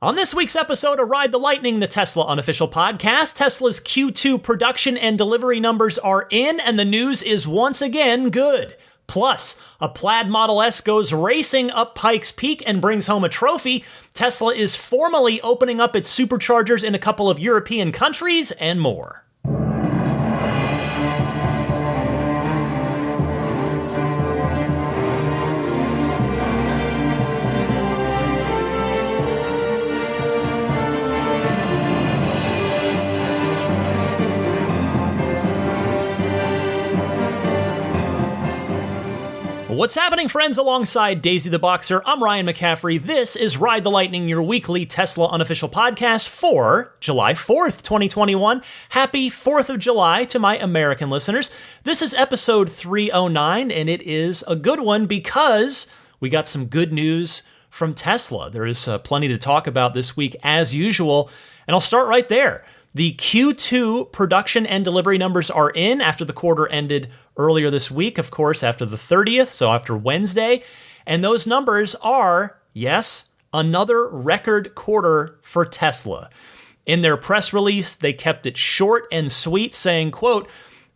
On this week's episode of Ride the Lightning, the Tesla unofficial podcast, Tesla's Q2 production and delivery numbers are in, and the news is once again good. Plus, a Plaid Model S goes racing up Pikes Peak and brings home a trophy. Tesla is formally opening up its Superchargers in a couple of European countries, and more. What's happening, friends? Alongside Daisy the Boxer, I'm Ryan McCaffrey. This is Ride the Lightning, your weekly Tesla unofficial podcast for July 4th, 2021. Happy 4th of July to my American listeners. This is episode 309, and it is a good one because we got some good news from Tesla. There is plenty to talk about this week, as usual, and I'll start right there. The Q2 production and delivery numbers are in after the quarter ended earlier this week, of course, after the 30th, so after Wednesday. And those numbers are, yes, another record quarter for Tesla. In their press release, they kept it short and sweet, saying, quote,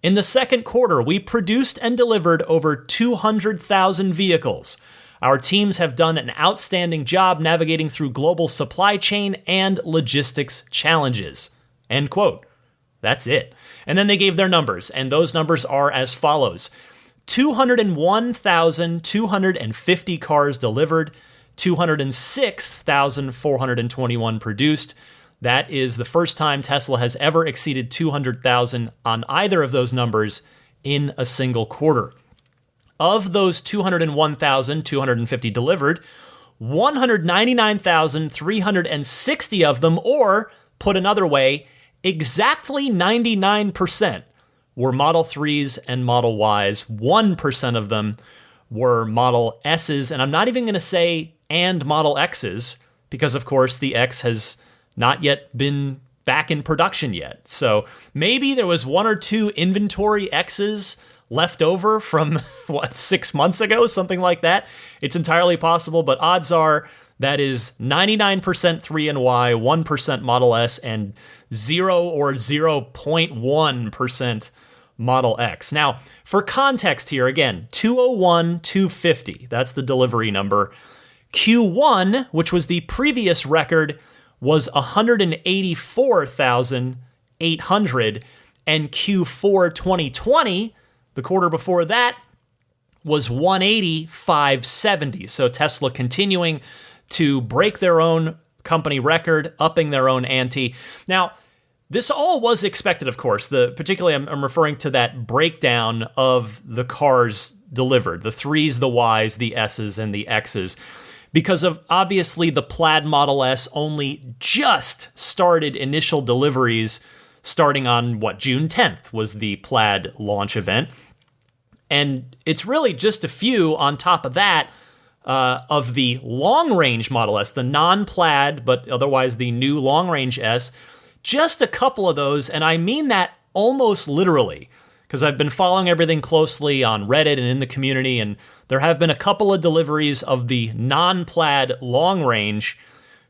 "In the second quarter, we produced and delivered over 200,000 vehicles. Our teams have done an outstanding job navigating through global supply chain and logistics challenges." End quote. That's it. And then they gave their numbers, and those numbers are as follows. 201,250 cars delivered, 206,421 produced. That is the first time Tesla has ever exceeded 200,000 on either of those numbers in a single quarter. Of those 201,250 delivered, 199,360 of them, or put another way, exactly 99% were Model 3s and Model Ys. 1% of them were Model S's, and I'm not even going to say and Model X's, because of course the X has not yet been back in production yet. So maybe there was one or two inventory X's left over from, 6 months ago, something like that. It's entirely possible, but odds are that is 99% 3 and Y, 1% Model S, and 0 or 0.1% Model X. Now, for context here, again, 201,250, that's the delivery number. Q1, which was the previous record, was 184,800, and Q4 2020, the quarter before that, was 180,570. So Tesla continuing to break their own company record, upping their own ante. Now, this all was expected, of course. Particularly, I'm referring to that breakdown of the cars delivered, the 3s, the Ys, the S's, and the X's, because of, obviously, the Plaid Model S only just started initial deliveries starting on, June 10th was the Plaid launch event. And it's really just a few on top of that of the long-range Model S, the non-Plaid, but otherwise the new long-range S, just a couple of those, and I mean that almost literally, because I've been following everything closely on Reddit and in the community, and there have been a couple of deliveries of the non-Plaid long-range,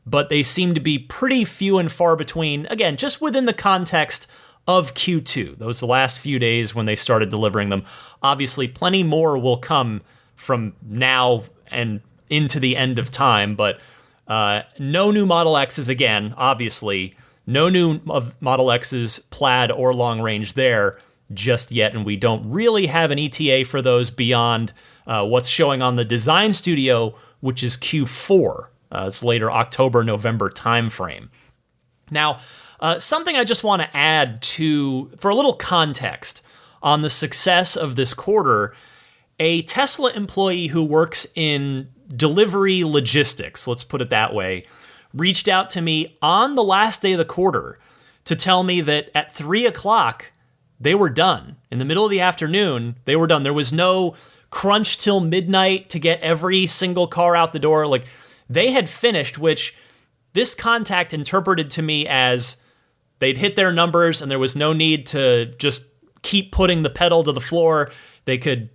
but they seem to be pretty few and far between, again, just within the context of Q2, those last few days when they started delivering them. Obviously, plenty more will come from now and into the end of time, but no new Model X's again, obviously. No new Model X's Plaid or long range there just yet, and we don't really have an ETA for those beyond what's showing on the design studio, which is Q4. It's later October, November timeframe. Now, something I just want to add for a little context on the success of this quarter. A Tesla employee who works in delivery logistics, let's put it that way, reached out to me on the last day of the quarter to tell me that at 3 o'clock, they were done. In the middle of the afternoon, they were done. There was no crunch till midnight to get every single car out the door. Like, they had finished, which this contact interpreted to me as they'd hit their numbers and there was no need to just keep putting the pedal to the floor. They could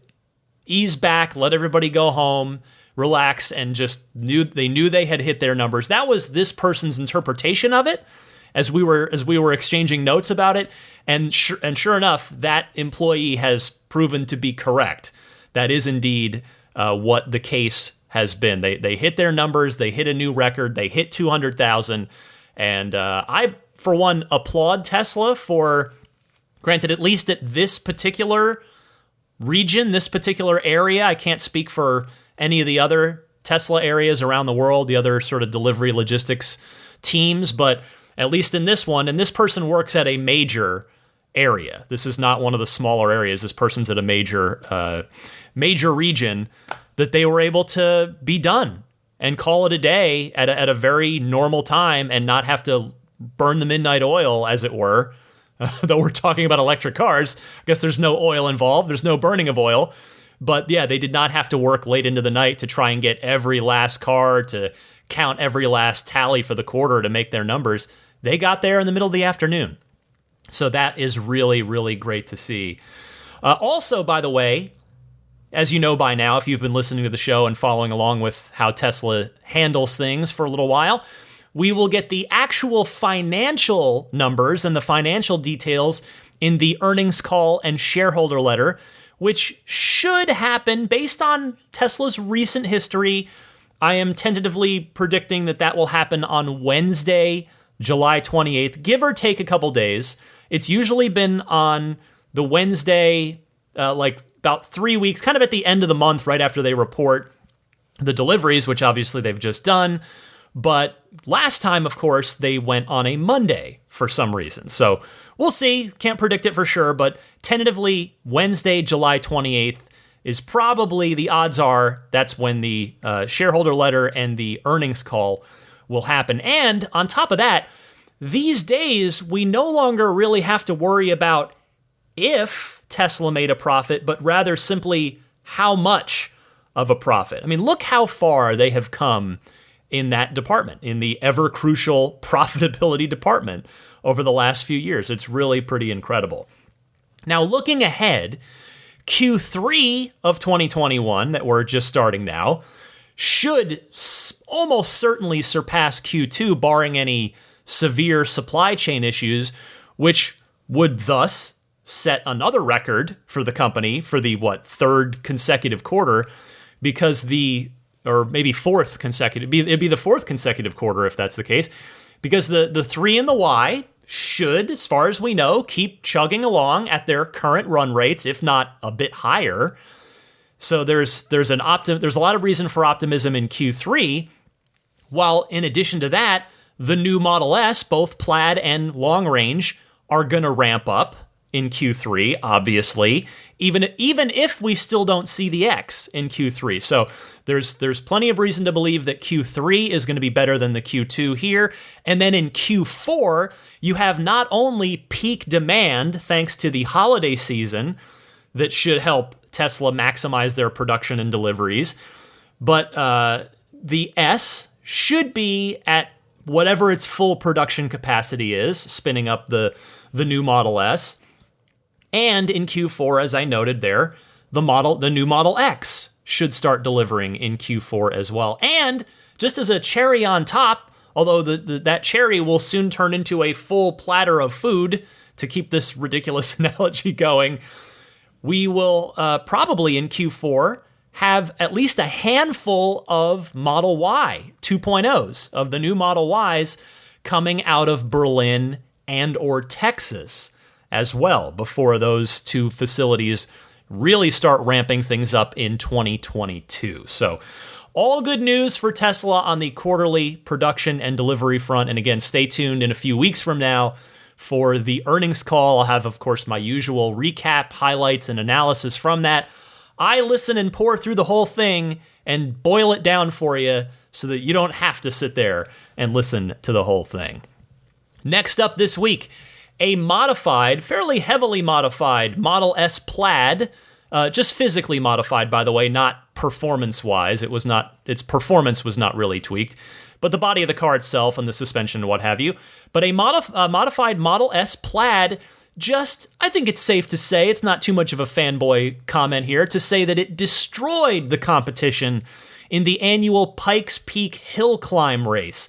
ease back, let everybody go home, relax and just knew they had hit their numbers. That was this person's interpretation of it as we were exchanging notes about it. And sure enough, that employee has proven to be correct. That is indeed what the case has been. They hit their numbers. They hit a new record. They hit 200,000. And I, for one, applaud Tesla for, granted, at least at this particular region, this particular area. I can't speak for any of the other Tesla areas around the world, the other sort of delivery logistics teams, but at least in this one, and this person works at a major area. This is not one of the smaller areas. This person's at a major region, that they were able to be done and call it a day at a very normal time and not have to burn the midnight oil, as it were. Though we're talking about electric cars, I guess there's no oil involved. There's no burning of oil. But yeah, they did not have to work late into the night to try and get every last car, to count every last tally for the quarter to make their numbers. They got there in the middle of the afternoon. So that is really, really great to see. Also, by the way, as you know by now, if you've been listening to the show and following along with how Tesla handles things for a little while, we will get the actual financial numbers and the financial details in the earnings call and shareholder letter, which should happen based on Tesla's recent history. I am tentatively predicting that will happen on Wednesday, July 28th, give or take a couple days. It's usually been on the Wednesday, like about 3 weeks, kind of at the end of the month, right after they report the deliveries, which obviously they've just done. But last time, of course, they went on a Monday for some reason. So we'll see. Can't predict it for sure, but tentatively Wednesday, July 28th is probably, the odds are, that's when the shareholder letter and the earnings call will happen. And on top of that, these days, we no longer really have to worry about if Tesla made a profit, but rather simply how much of a profit. I mean, look how far they have come in that department, in the ever crucial profitability department over the last few years. It's really pretty incredible. Now, looking ahead, Q3 of 2021, that we're just starting now, should almost certainly surpass Q2, barring any severe supply chain issues, which would thus set another record for the company for the, third consecutive quarter, because or maybe fourth consecutive, it'd be the fourth consecutive quarter if that's the case, because the 3 and the Y should, as far as we know, keep chugging along at their current run rates, if not a bit higher. So there's a lot of reason for optimism in Q3, while in addition to that, the new Model S, both Plaid and long range, are going to ramp up in Q3, obviously, even if we still don't see the X in Q3. So there's plenty of reason to believe that Q3 is going to be better than the Q2 here. And then in Q4, you have not only peak demand thanks to the holiday season that should help Tesla maximize their production and deliveries, but the S should be at whatever its full production capacity is, spinning up the new Model S. And in Q4, as I noted there, the new Model X should start delivering in Q4 as well. And just as a cherry on top, although that cherry will soon turn into a full platter of food, to keep this ridiculous analogy going, we will probably in Q4 have at least a handful of Model Y 2.0s, of the new Model Ys coming out of Berlin and or Texas as well, before those two facilities really start ramping things up in 2022. So all good news for Tesla on the quarterly production and delivery front. And again, stay tuned in a few weeks from now for the earnings call. I'll have, of course, my usual recap, highlights, and analysis from that. I listen and pour through the whole thing and boil it down for you so that you don't have to sit there and listen to the whole thing. Next up this week, a modified, fairly heavily modified Model S Plaid, just physically modified, by the way, not performance-wise. Its performance was not really tweaked, but the body of the car itself and the suspension and what have you. But a modified Model S Plaid, I think it's safe to say, it's not too much of a fanboy comment here, to say that it destroyed the competition in the annual Pikes Peak hill climb race.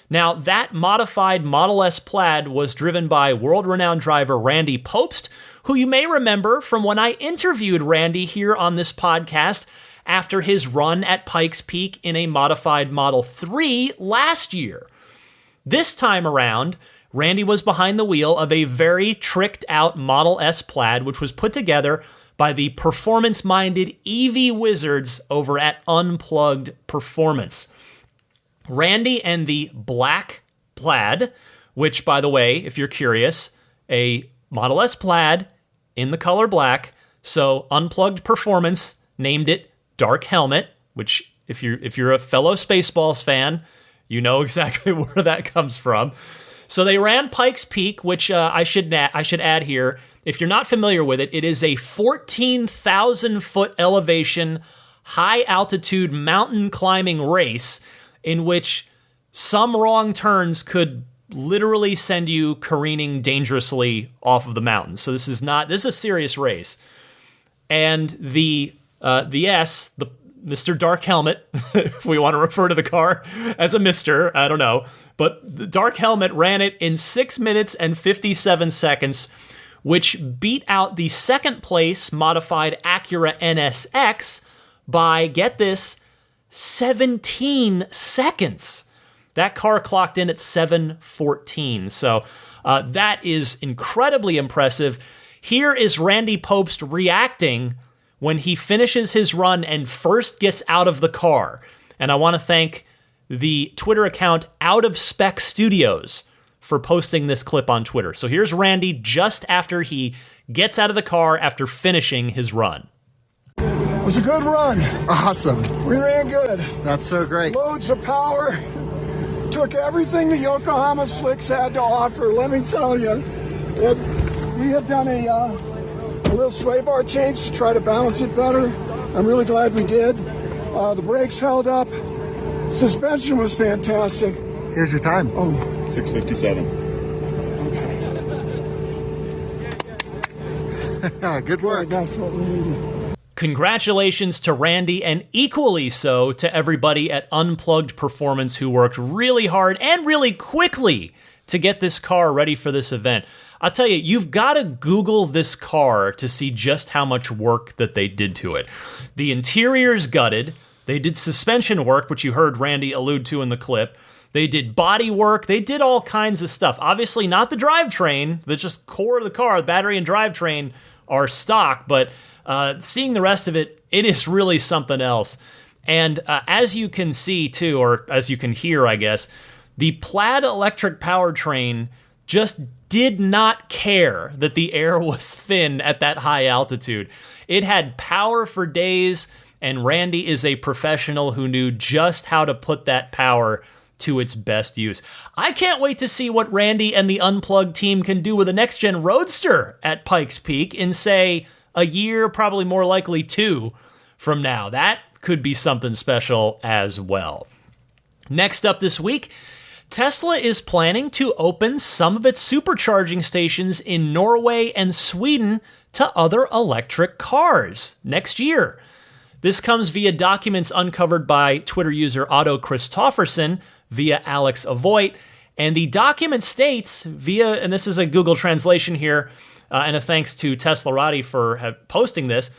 Now, that modified Model S Plaid was driven by world-renowned driver Randy Pobst, who you may remember from when I interviewed Randy here on this podcast after his run at Pikes Peak in a modified Model 3 last year. This time around, Randy was behind the wheel of a very tricked-out Model S Plaid, which was put together by the performance-minded EV wizards over at Unplugged Performance. Randy and the black Plaid, which, by the way, if you're curious, a Model S Plaid in the color black, so Unplugged Performance named it Dark Helmet, which, if you're a fellow Spaceballs fan, you know exactly where that comes from. So they ran Pikes Peak, which I should add here. If you're not familiar with it, it is a 14,000-foot elevation, high-altitude mountain climbing race in which some wrong turns could literally send you careening dangerously off of the mountain. So this is a serious race. And the Mr. Dark Helmet, if we want to refer to the car as a Mr., I don't know. But the Dark Helmet ran it in 6 minutes and 57 seconds, which beat out the second place modified Acura NSX by, get this, 17 seconds. That car clocked in at 7:14. So that is incredibly impressive. Here is Randy Pobst reacting when he finishes his run and first gets out of the car. And I want to thank the Twitter account Out of Spec Studios for posting this clip on Twitter. So here's Randy just after he gets out of the car after finishing his run. It was a good run. Awesome. We ran good. That's so great. Loads of power. Took everything the Yokohama slicks had to offer, let me tell you. We had done a little sway bar change to try to balance it better. I'm really glad we did. The brakes held up. Suspension was fantastic. Here's your time. Oh. 6:57. Okay. Good work. That's what we needed. Congratulations to Randy, and equally so to everybody at Unplugged Performance who worked really hard and really quickly to get this car ready for this event. I'll tell you, you've got to Google this car to see just how much work that they did to it. The interior's gutted. They did suspension work, which you heard Randy allude to in the clip. They did body work. They did all kinds of stuff. Obviously not the drivetrain. The just core of the car, the battery and drivetrain are stock, but seeing the rest of it, it is really something else. And as you can see too, or as you can hear, I guess, the Plaid electric powertrain just did not care that the air was thin at that high altitude. It had power for days, and Randy is a professional who knew just how to put that power to its best use. I can't wait to see what Randy and the Unplugged team can do with a next-gen Roadster at Pikes Peak in, say, a year, probably more likely 2 from now. That could be something special as well. Next up this week, Tesla is planning to open some of its supercharging stations in Norway and Sweden to other electric cars next year. This comes via documents uncovered by Twitter user Otto Christofferson via Alex Avoit, and the document states and this is a Google translation here, and a thanks to Teslarati for posting this,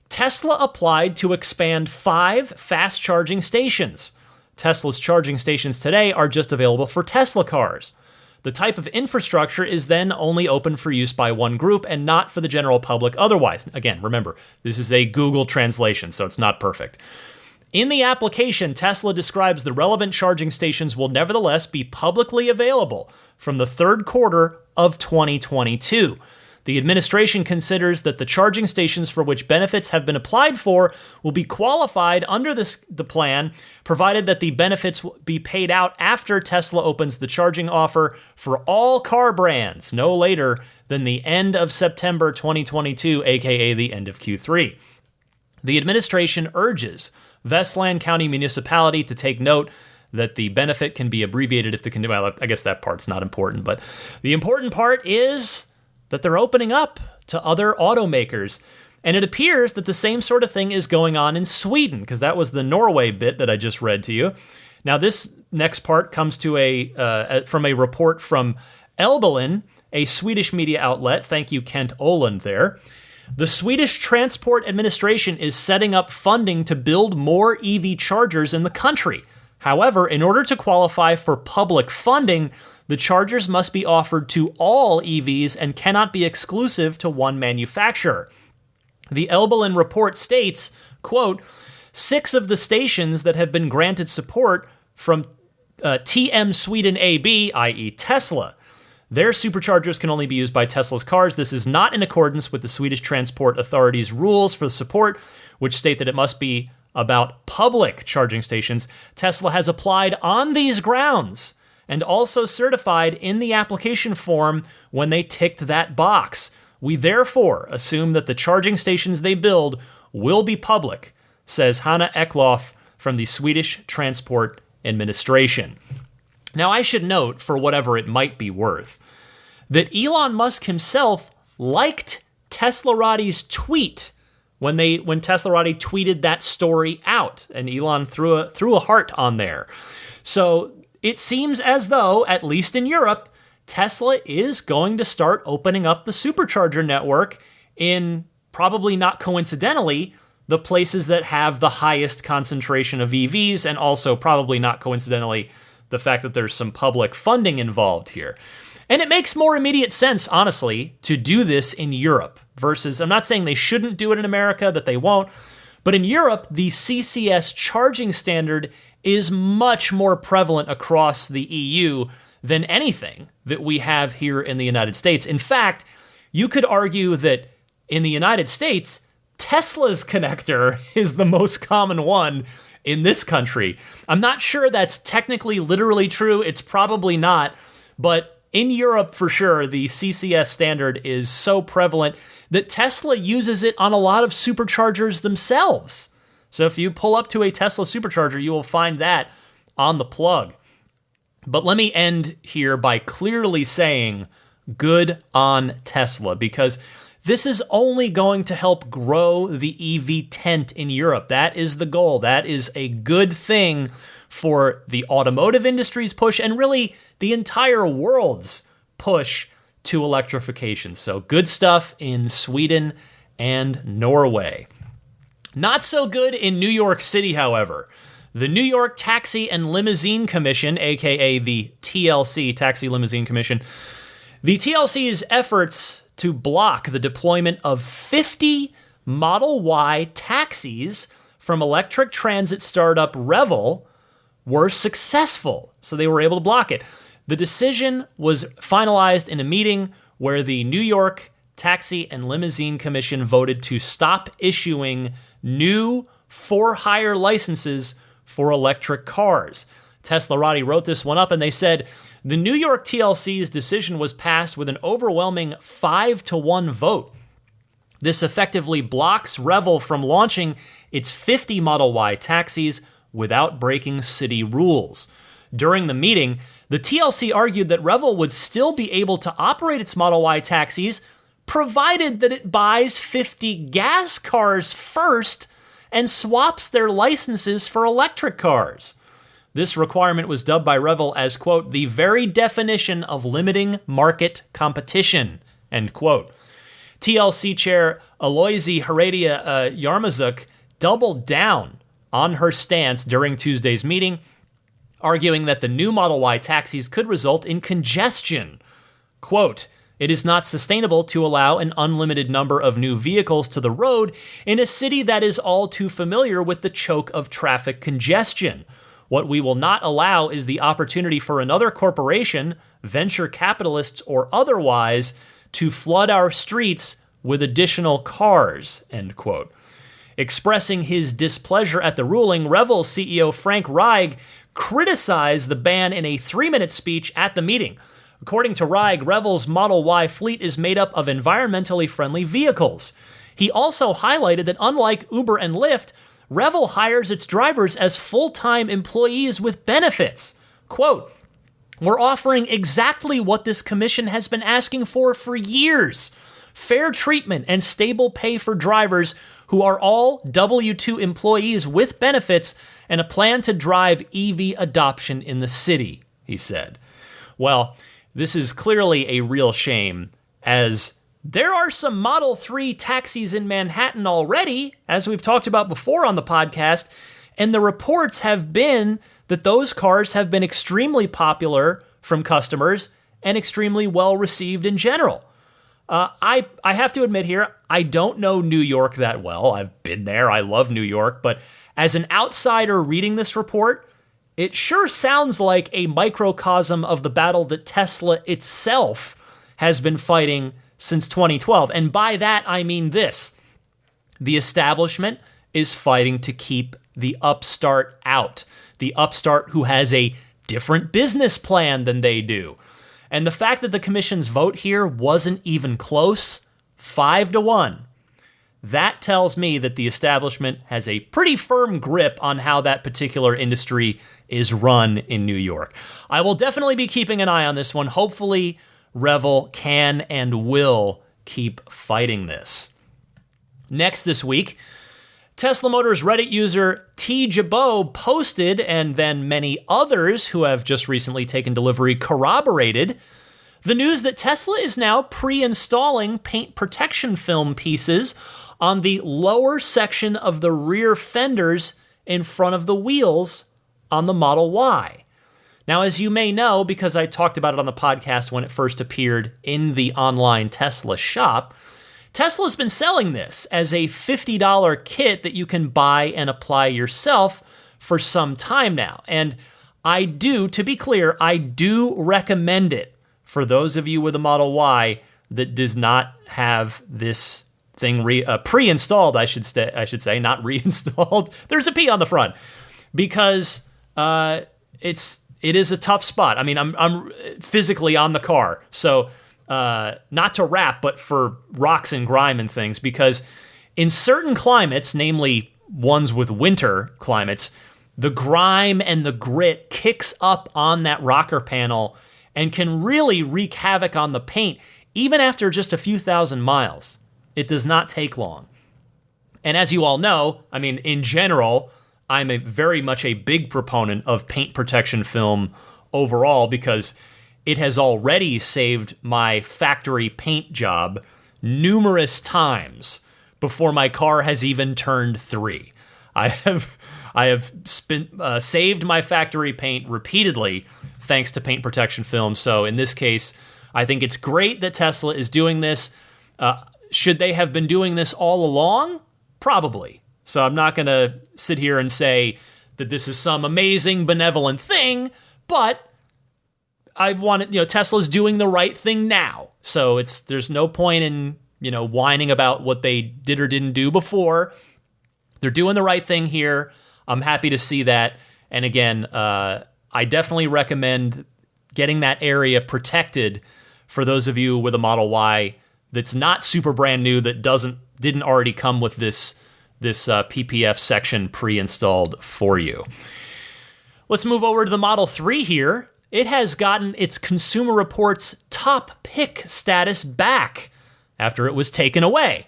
Tesla applied to expand 5 fast charging stations. Tesla's charging stations today are just available for Tesla cars. The type of infrastructure is then only open for use by one group and not for the general public otherwise. Again, remember, this is a Google translation, so it's not perfect. In the application, Tesla describes the relevant charging stations will nevertheless be publicly available from the third quarter of 2022. The administration considers that the charging stations for which benefits have been applied for will be qualified under the plan, provided that the benefits will be paid out after Tesla opens the charging offer for all car brands no later than the end of September 2022, aka the end of Q3. The administration urges Vestland County Municipality to take note that the benefit can be abbreviated if the well, I guess that part's not important, but the important part is that they're opening up to other automakers. And it appears that the same sort of thing is going on in Sweden, because that was the Norway bit that I just read to you. Now, this next part comes to from a report from Elbelen, a Swedish media outlet. Thank you, Kent Oland there. The Swedish Transport Administration is setting up funding to build more EV chargers in the country. However, in order to qualify for public funding, the chargers must be offered to all EVs and cannot be exclusive to one manufacturer. The Elbelen report states, quote, 6 of the stations that have been granted support from TM Sweden AB, i.e. Tesla. Their superchargers can only be used by Tesla's cars. This is not in accordance with the Swedish Transport Authority's rules for support, which state that it must be about public charging stations. Tesla has applied on these grounds and also certified in the application form when they ticked that box. We therefore assume that the charging stations they build will be public, says Hanna Eklof from the Swedish Transport Administration. Now, I should note, for whatever it might be worth, that Elon Musk himself liked Teslarati's tweet when Teslarati tweeted that story out, and Elon threw a heart on there. So it seems as though, at least in Europe, Tesla is going to start opening up the supercharger network in, probably not coincidentally, the places that have the highest concentration of EVs, and also probably not coincidentally, the fact that there's some public funding involved here. And it makes more immediate sense, honestly, to do this in Europe versus, I'm not saying they shouldn't do it in America, that they won't, but in Europe, the CCS charging standard is much more prevalent across the EU than anything that we have here in the United States. In fact, you could argue that in the United States, Tesla's connector is the most common one in this country. I'm not sure that's technically literally true. It's probably not. But in Europe, for sure, the CCS standard is so prevalent that Tesla uses it on a lot of superchargers themselves. So if you pull up to a Tesla supercharger, you will find that on the plug. But let me end here by clearly saying good on Tesla, because this is only going to help grow the EV tent in Europe. That is the goal. That is a good thing for the automotive industry's push and really the entire world's push to electrification. So good stuff in Sweden and Norway. Not so good in New York City, however. The New York Taxi and Limousine Commission, aka the TLC, Taxi Limousine Commission, the TLC's efforts to block the deployment of 50 Model Y taxis from electric transit startup Revel were successful, so they were able to block it. The decision was finalized in a meeting where the New York Taxi and Limousine Commission voted to stop issuing new for-hire licenses for electric cars. Teslarati wrote this one up, and they said, the New York TLC's decision was passed with an overwhelming 5-1 vote. This effectively blocks Revel from launching its 50 Model Y taxis without breaking city rules. During the meeting, the TLC argued that Revel would still be able to operate its Model Y taxis, provided that it buys 50 gas cars first and swaps their licenses for electric cars. This requirement was dubbed by Revel as, quote, the very definition of limiting market competition, end quote. TLC chair Aloysi Heredia Yarmazuk doubled down on her stance during Tuesday's meeting, arguing that the new Model Y taxis could result in congestion. Quote, it is not sustainable to allow an unlimited number of new vehicles to the road in a city that is all too familiar with the choke of traffic congestion. What we will not allow is the opportunity for another corporation, venture capitalists or otherwise, to flood our streets with additional cars, end quote. Expressing his displeasure at the ruling, Revel CEO Frank Reig criticized the ban in a 3-minute speech at the meeting. According to Reig, Revel's Model Y fleet is made up of environmentally friendly vehicles. He also highlighted that unlike Uber and Lyft, Revel hires its drivers as full-time employees with benefits. Quote, we're offering exactly what this commission has been asking for years. fair treatment and stable pay for drivers who are all W-2 employees with benefits, and a plan to drive EV adoption in the city, he said. Well, this is clearly a real shame, as there are some Model 3 taxis in Manhattan already, as we've talked about before on the podcast, and the reports have been that those cars have been extremely popular from customers and extremely well received in general. I have to admit here, I don't know New York that well. I've been there. I love New York. But as an outsider reading this report, it sure sounds like a microcosm of the battle that Tesla itself has been fighting since 2012. And by that, I mean this. The establishment is fighting to keep the upstart out. The upstart who has a different business plan than they do. And the fact that the commission's vote here wasn't even close, 5-1, that tells me that the establishment has a pretty firm grip on how that particular industry is run in New York. I will definitely be keeping an eye on this one. Hopefully, Revel can and will keep fighting this. Next this week, Tesla Motors Reddit user T. Jabot posted, and then many others who have just recently taken delivery corroborated, the news that Tesla is now pre-installing paint protection film pieces on the lower section of the rear fenders in front of the wheels on the Model Y. Now, as you may know, because I talked about it on the podcast when it first appeared in the online Tesla shop, Tesla's been selling this as a $50 kit that you can buy and apply yourself for some time now. And to be clear, I do recommend it for those of you with a Model Y that does not have this thing pre-installed, I should say, not reinstalled. There's a P on the front, because it is a tough spot. I mean, I'm physically on the car, so not to wrap, but for rocks and grime and things, because in certain climates, namely ones with winter climates, the grime and the grit kicks up on that rocker panel and can really wreak havoc on the paint, even after just a few thousand miles. It does not take long. And as you all know, I mean, in general, I'm very much a big proponent of paint protection film overall, because it has already saved my factory paint job numerous times before my car has even turned 3. I have saved my factory paint repeatedly thanks to paint protection film. So in this case, I think it's great that Tesla is doing this. Should they have been doing this all along? Probably. So I'm not going to sit here and say that this is some amazing benevolent thing, but Tesla's doing the right thing now. So there's no point in, whining about what they did or didn't do before. They're doing the right thing here. I'm happy to see that. And again, I definitely recommend getting that area protected for those of you with a Model Y that's not super brand new, that didn't already come with this PPF section pre-installed for you. Let's move over to the Model 3 here. It has gotten its Consumer Reports top pick status back after it was taken away.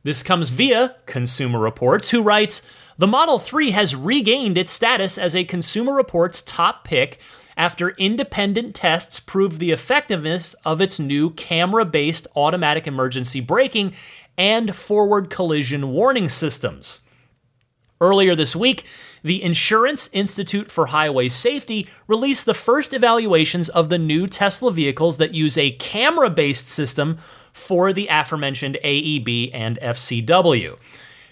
This comes via Consumer Reports, who writes, the Model 3 has regained its status as a Consumer Reports top pick after independent tests proved the effectiveness of its new camera-based automatic emergency braking and forward collision warning systems. Earlier this week, the Insurance Institute for Highway Safety released the first evaluations of the new Tesla vehicles that use a camera-based system for the aforementioned AEB and FCW.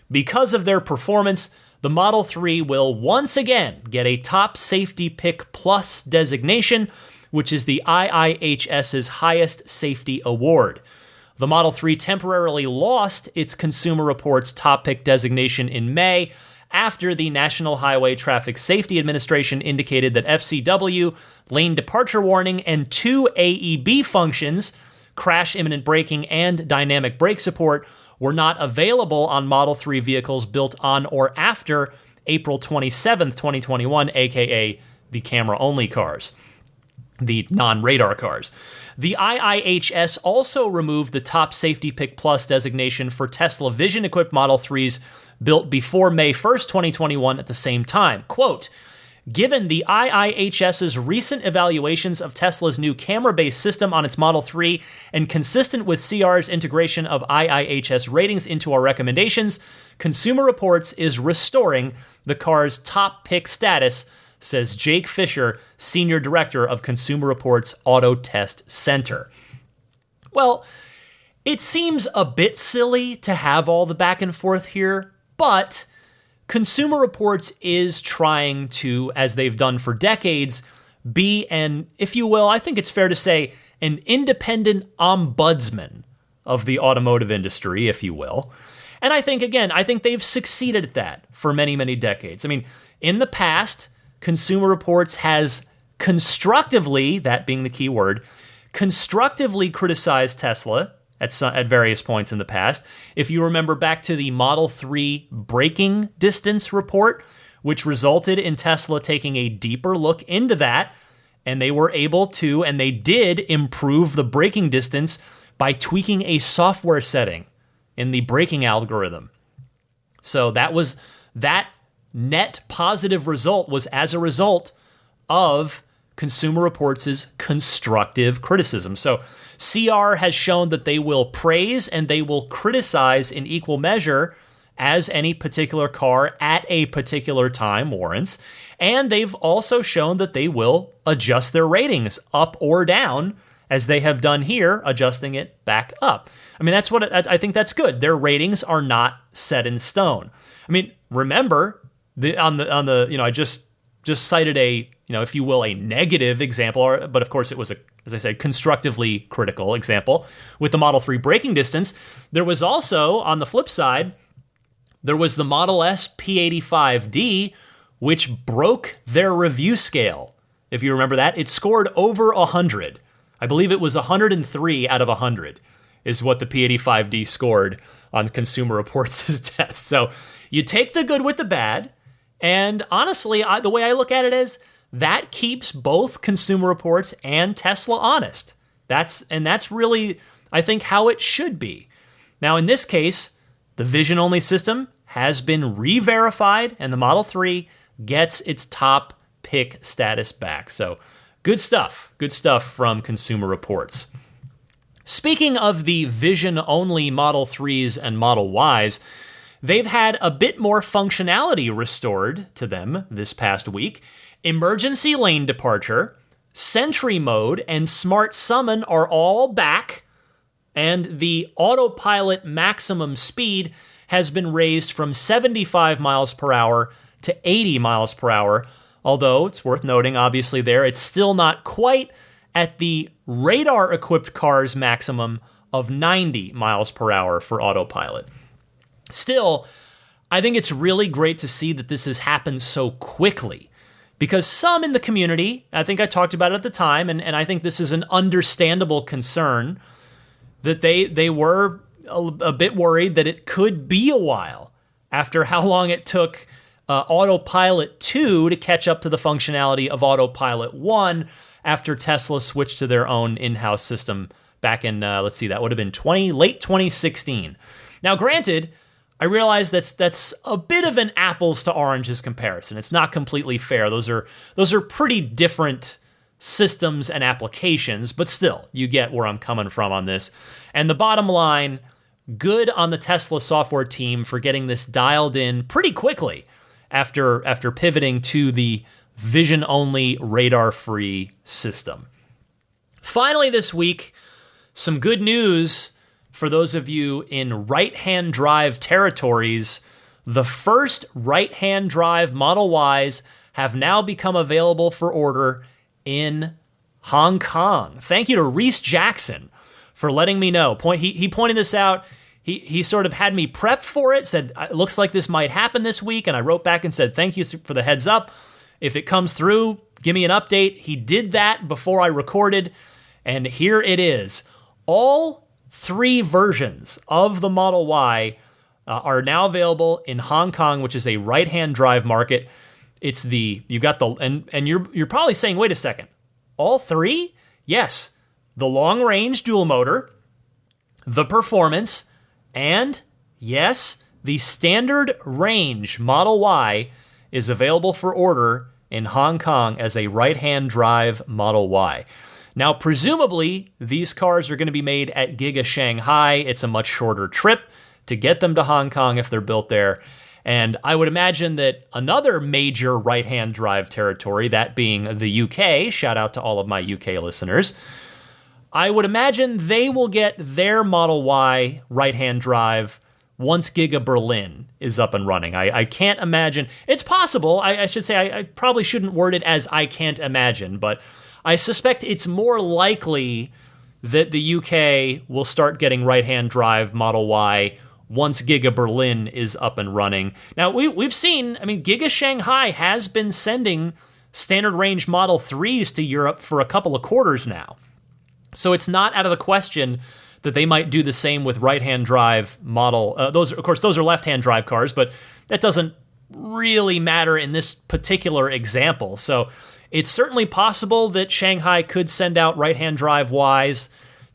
Because of their performance, the Model 3 will once again get a Top Safety Pick Plus designation, which is the IIHS's highest safety award. The Model 3 temporarily lost its Consumer Reports Top Pick designation in May after the National Highway Traffic Safety Administration indicated that FCW, lane departure warning, and 2 AEB functions, crash imminent braking and dynamic brake support, were not available on Model 3 vehicles built on or after April 27th, 2021, aka the camera-only cars. the non-radar cars. The IIHS also removed the Top Safety Pick Plus designation for Tesla Vision-equipped Model 3s built before May 1st, 2021 at the same time. Quote, given the IIHS's recent evaluations of Tesla's new camera-based system on its Model 3 and consistent with CR's integration of IIHS ratings into our recommendations, Consumer Reports is restoring the car's top pick status, says Jake Fisher, Senior Director of Consumer Reports Auto Test Center. Well, it seems a bit silly to have all the back and forth here, but Consumer Reports is trying to, as they've done for decades, be an, if you will, I think it's fair to say, an independent ombudsman of the automotive industry, if you will. And I think they've succeeded at that for many, many decades. I mean, in the past, Consumer Reports has constructively, that being the key word, constructively criticized Tesla at various points in the past. If you remember back to the Model 3 braking distance report, which resulted in Tesla taking a deeper look into that, and they were able to, and they did improve the braking distance by tweaking a software setting in the braking algorithm. So that net positive result was as a result of Consumer Reports' constructive criticism. So CR has shown that they will praise and they will criticize in equal measure as any particular car at a particular time warrants. And they've also shown that they will adjust their ratings up or down, as they have done here, adjusting it back up. I mean, I think that's good. Their ratings are not set in stone. I mean, remember, I just cited a, if you will, a negative example, but of course it was as I said, constructively critical example with the Model 3 braking distance. There was also, on the flip side, there was the Model S P85D, which broke their review scale. If you remember that, it scored over 100. I believe it was 103 out of 100 is what the P85D scored on Consumer Reports' test. So you take the good with the bad. And honestly, the way I look at it is that keeps both Consumer Reports and Tesla honest. That's really, I think, how it should be. Now, in this case, the vision-only system has been re-verified, and the Model 3 gets its top pick status back. So good stuff from Consumer Reports. Speaking of the vision-only Model 3s and Model Ys, they've had a bit more functionality restored to them this past week. Emergency lane departure, Sentry mode, and Smart Summon are all back, and the autopilot maximum speed has been raised from 75 miles per hour to 80 miles per hour, although it's worth noting, obviously there, it's still not quite at the radar-equipped car's maximum of 90 miles per hour for autopilot. Still, I think it's really great to see that this has happened so quickly, because some in the community, I think I talked about it at the time, and I think this is an understandable concern, that they were a bit worried that it could be a while after how long it took Autopilot 2 to catch up to the functionality of Autopilot 1 after Tesla switched to their own in-house system back in, that would have been late 2016. Now, granted, I realize that's a bit of an apples to oranges comparison. It's not completely fair. Those are pretty different systems and applications, but still, you get where I'm coming from on this. And the bottom line, good on the Tesla software team for getting this dialed in pretty quickly after pivoting to the vision-only, radar-free system. Finally this week, some good news for those of you in right-hand drive territories. The first right-hand drive Model Ys have now become available for order in Hong Kong. Thank you to Reese Jackson for letting me know. He pointed this out. He sort of had me prepped for it, said, it looks like this might happen this week, and I wrote back and said, thank you for the heads up. If it comes through, give me an update. He did that before I recorded, and here it is. All 3 versions of the Model Y are now available in Hong Kong, which is a right-hand drive market. It's you're probably saying, wait a second, all three? Yes. The long-range dual motor, the performance, and, yes, the standard range Model Y is available for order in Hong Kong as a right-hand drive Model Y. Now, presumably, these cars are going to be made at Giga Shanghai. It's a much shorter trip to get them to Hong Kong if they're built there. And I would imagine that another major right-hand drive territory, that being the UK, shout out to all of my UK listeners, I would imagine they will get their Model Y right-hand drive once Giga Berlin is up and running. I can't imagine. It's possible. I should say I probably shouldn't word it as I can't imagine, but I suspect it's more likely that the UK will start getting right-hand drive Model Y once Giga Berlin is up and running. Now, we've seen, Giga Shanghai has been sending standard range Model 3s to Europe for a couple of quarters now. So it's not out of the question that they might do the same with right-hand drive model. Those are left-hand drive cars, but that doesn't really matter in this particular example. So it's certainly possible that Shanghai could send out right-hand drive Ys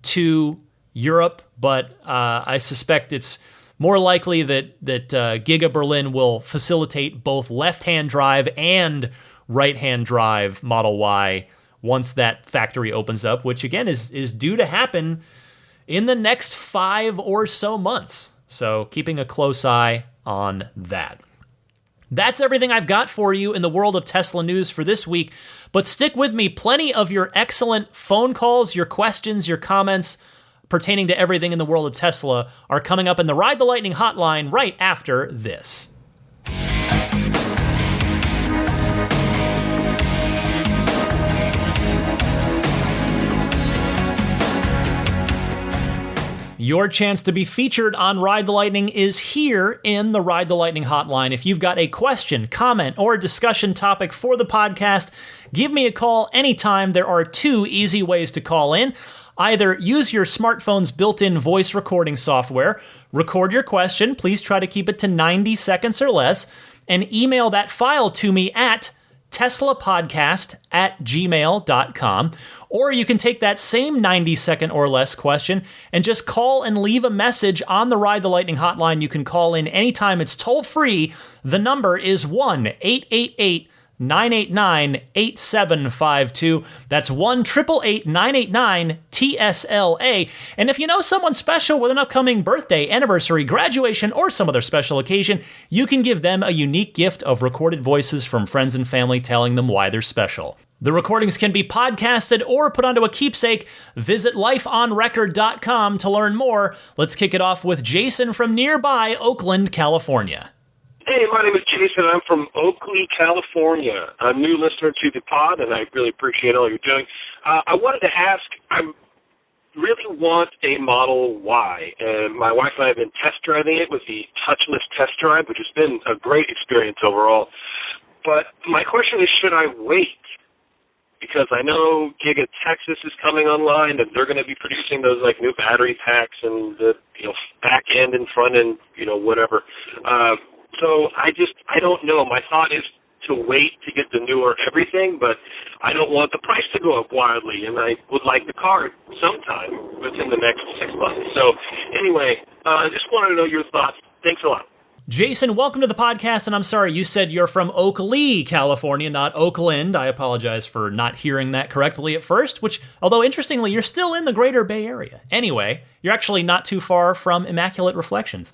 to Europe, but I suspect it's more likely that Giga Berlin will facilitate both left-hand drive and right-hand drive Model Y once that factory opens up, which again is due to happen in the next 5 or so months. So keeping a close eye on that. That's everything I've got for you in the world of Tesla news for this week, but stick with me. Plenty of your excellent phone calls, your questions, your comments pertaining to everything in the world of Tesla are coming up in the Ride the Lightning hotline right after this. Your chance to be featured on Ride the Lightning is here in the Ride the Lightning hotline. If you've got a question, comment, or discussion topic for the podcast, give me a call anytime. There are 2 easy ways to call in. Either use your smartphone's built-in voice recording software, record your question, please try to keep it to 90 seconds or less, and email that file to me at teslapodcast@gmail.com. Or you can take that same 90-second or less question and just call and leave a message on the Ride the Lightning hotline. You can call in anytime. It's toll-free. The number is 1-888-989-8752. That's 1-888-989-TSLA. And if you know someone special with an upcoming birthday, anniversary, graduation, or some other special occasion, you can give them a unique gift of recorded voices from friends and family telling them why they're special. The recordings can be podcasted or put onto a keepsake. Visit lifeonrecord.com to learn more. Let's kick it off with Jason from nearby Oakland, California. Hey, my name is Jason. I'm from Oakley, California. I'm a new listener to the pod, and I really appreciate all you're doing. I wanted to ask, I really want a Model Y, and my wife and I have been test driving it with the touchless test drive, which has been a great experience overall. But my question is, should I wait? Because I know Giga Texas is coming online, and they're going to be producing those new battery packs and the back end and front end, whatever. So I don't know. My thought is to wait to get the newer everything, but I don't want the price to go up wildly, and I would like the car sometime within the next 6 months. So anyway, I just wanted to know your thoughts. Thanks a lot. Jason, welcome to the podcast, and I'm sorry, you said you're from Oakley, California, not Oakland. I apologize for not hearing that correctly at first, which, although interestingly, you're still in the greater Bay Area. Anyway, you're actually not too far from Immaculate Reflections.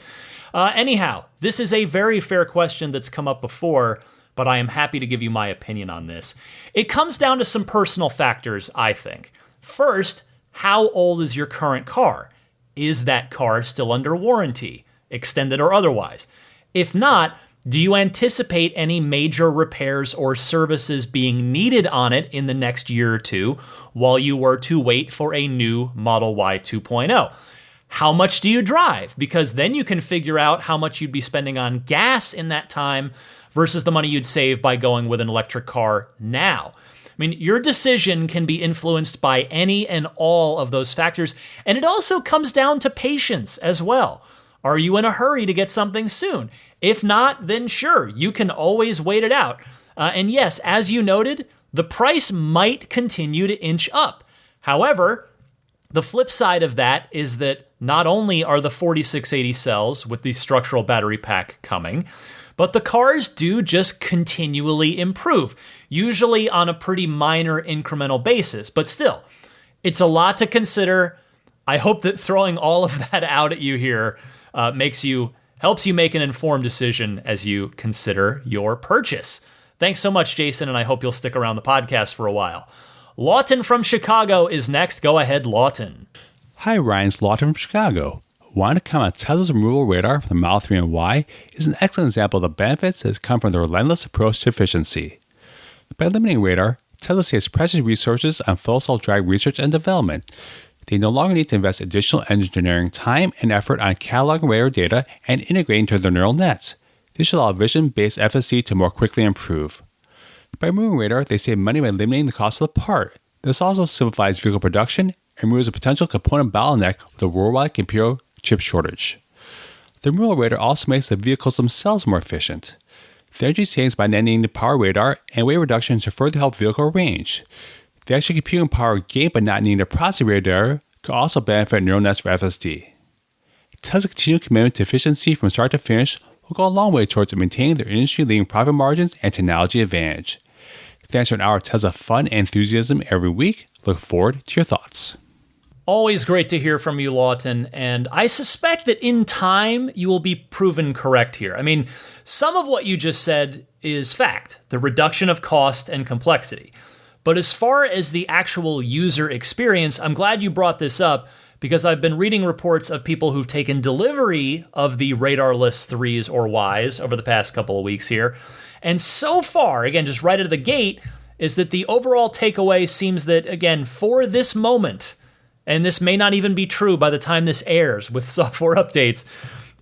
Anyhow, this is a very fair question that's come up before, but I am happy to give you my opinion on this. It comes down to some personal factors, I think. First, how old is your current car? Is that car still under warranty, extended or otherwise? If not, do you anticipate any major repairs or services being needed on it in the next year or two while you were to wait for a new Model Y 2.0? How much do you drive? Because then you can figure out how much you'd be spending on gas in that time versus the money you'd save by going with an electric car now. Your decision can be influenced by any and all of those factors, and it also comes down to patience as well. Are you in a hurry to get something soon? If not, then sure, you can always wait it out. And yes, as you noted, the price might continue to inch up. However, the flip side of that is that not only are the 4680 cells with the structural battery pack coming, but the cars do just continually improve, usually on a pretty minor incremental basis. But still, it's a lot to consider. I hope that throwing all of that out at you here helps you make an informed decision as you consider your purchase. Thanks so much, Jason, and I hope you'll stick around the podcast for a while. Lawton from Chicago is next. Go ahead, Lawton. Hi, Ryan. It's Lawton from Chicago. Want to comment on Tesla's removal radar for the Model 3 and Y is an excellent example of the benefits that come from the relentless approach to efficiency. By eliminating radar, Tesla saves precious resources on full self-driving research and development. They no longer need to invest additional engineering time and effort on cataloging radar data and integrating to their neural nets. This should allow vision-based FSD to more quickly improve. By removing radar, they save money by eliminating the cost of the part. This also simplifies vehicle production and removes a potential component bottleneck with a worldwide computer chip shortage. The removal radar also makes the vehicles themselves more efficient. The energy savings by not needing the power radar and weight reduction to further help vehicle range. The extra computing power gained by not needing the processing radar could also benefit neural nets for FSD. Tesla's continued commitment to efficiency from start to finish will go a long way towards maintaining their industry-leading profit margins and technology advantage. Thanks for an hour of Tesla fun and enthusiasm every week. Look forward to your thoughts. Always great to hear from you, Lawton, and I suspect that in time you will be proven correct here. I mean, some of what you just said is fact, the reduction of cost and complexity. But as far as the actual user experience, I'm glad you brought this up because I've been reading reports of people who've taken delivery of the radarless 3s or Ys over the past couple of weeks here. And so far, again, just right out of the gate, is that the overall takeaway seems that, again, for this moment, and this may not even be true by the time this airs with software updates,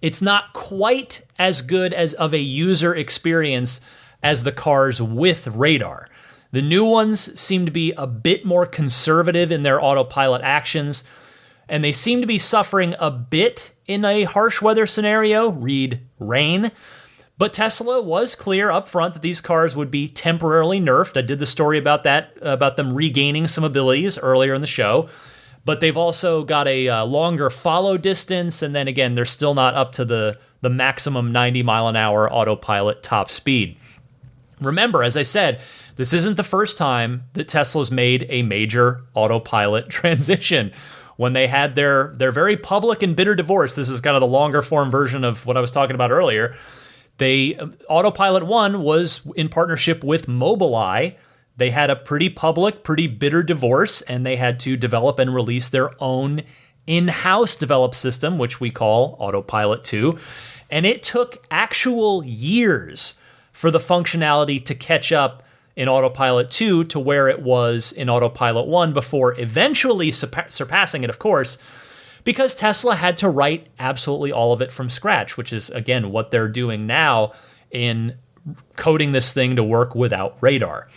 it's not quite as good as of a user experience as the cars with radar. The new ones seem to be a bit more conservative in their autopilot actions, and they seem to be suffering a bit in a harsh weather scenario, read rain. But Tesla was clear up front that these cars would be temporarily nerfed. I did the story about that, about them regaining some abilities earlier in the show. But they've also got a longer follow distance, and then again, they're still not up to the maximum 90 mile an hour autopilot top speed. Remember, as I said, this isn't the first time that Tesla's made a major autopilot transition. When they had their very public and bitter divorce, this is kind of the longer form version of what I was talking about earlier. Autopilot 1 was in partnership with Mobileye. They had a pretty public, pretty bitter divorce, and they had to develop and release their own in-house developed system, which we call Autopilot 2. And it took actual years for the functionality to catch up in Autopilot 2 to where it was in Autopilot 1 before eventually surpassing it, of course, because Tesla had to write absolutely all of it from scratch, which is, again, what they're doing now in coding this thing to work without radar.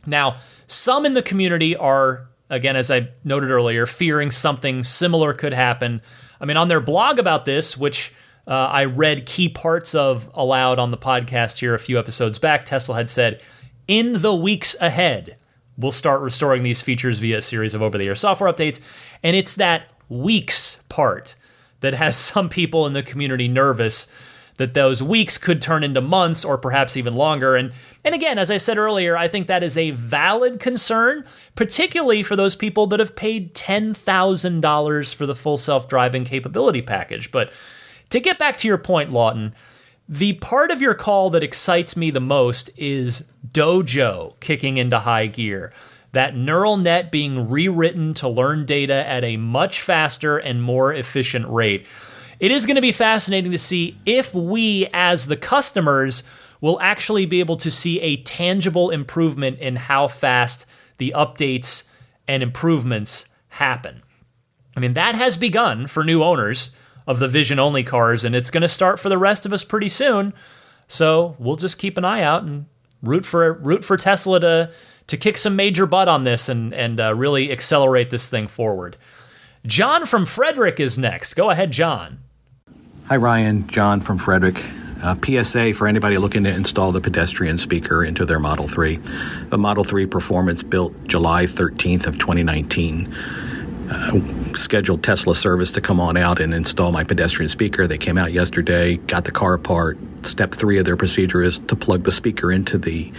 Now, some in the community are, again, as I noted earlier, fearing something similar could happen. I mean, on their blog about this, which I read key parts of aloud on the podcast here a few episodes back, Tesla had said, in the weeks ahead, we'll start restoring these features via a series of over-the-air software updates. And it's that weeks part that has some people in the community nervous that those weeks could turn into months or perhaps even longer. And again, as I said earlier, I think that is a valid concern, particularly for those people that have paid $10,000 for the full self-driving capability package. But to get back to your point, Lawton, the part of your call that excites me the most is Dojo kicking into high gear. That neural net being rewritten to learn data at a much faster and more efficient rate. It is going to be fascinating to see if we, as the customers, will actually be able to see a tangible improvement in how fast the updates and improvements happen. I mean, that has begun for new owners of the vision-only cars, and it's going to start for the rest of us pretty soon. So we'll just keep an eye out and root for Tesla to kick some major butt on this and really accelerate this thing forward. John from Frederick is next. Go ahead, John. Hi, Ryan. John from Frederick. PSA for anybody looking to install the pedestrian speaker into their Model 3. The Model 3 Performance built July 13th of 2019. Scheduled Tesla service to come on out and install my pedestrian speaker. They came out yesterday, got the car apart. Step 3 of their procedure is to plug the speaker into the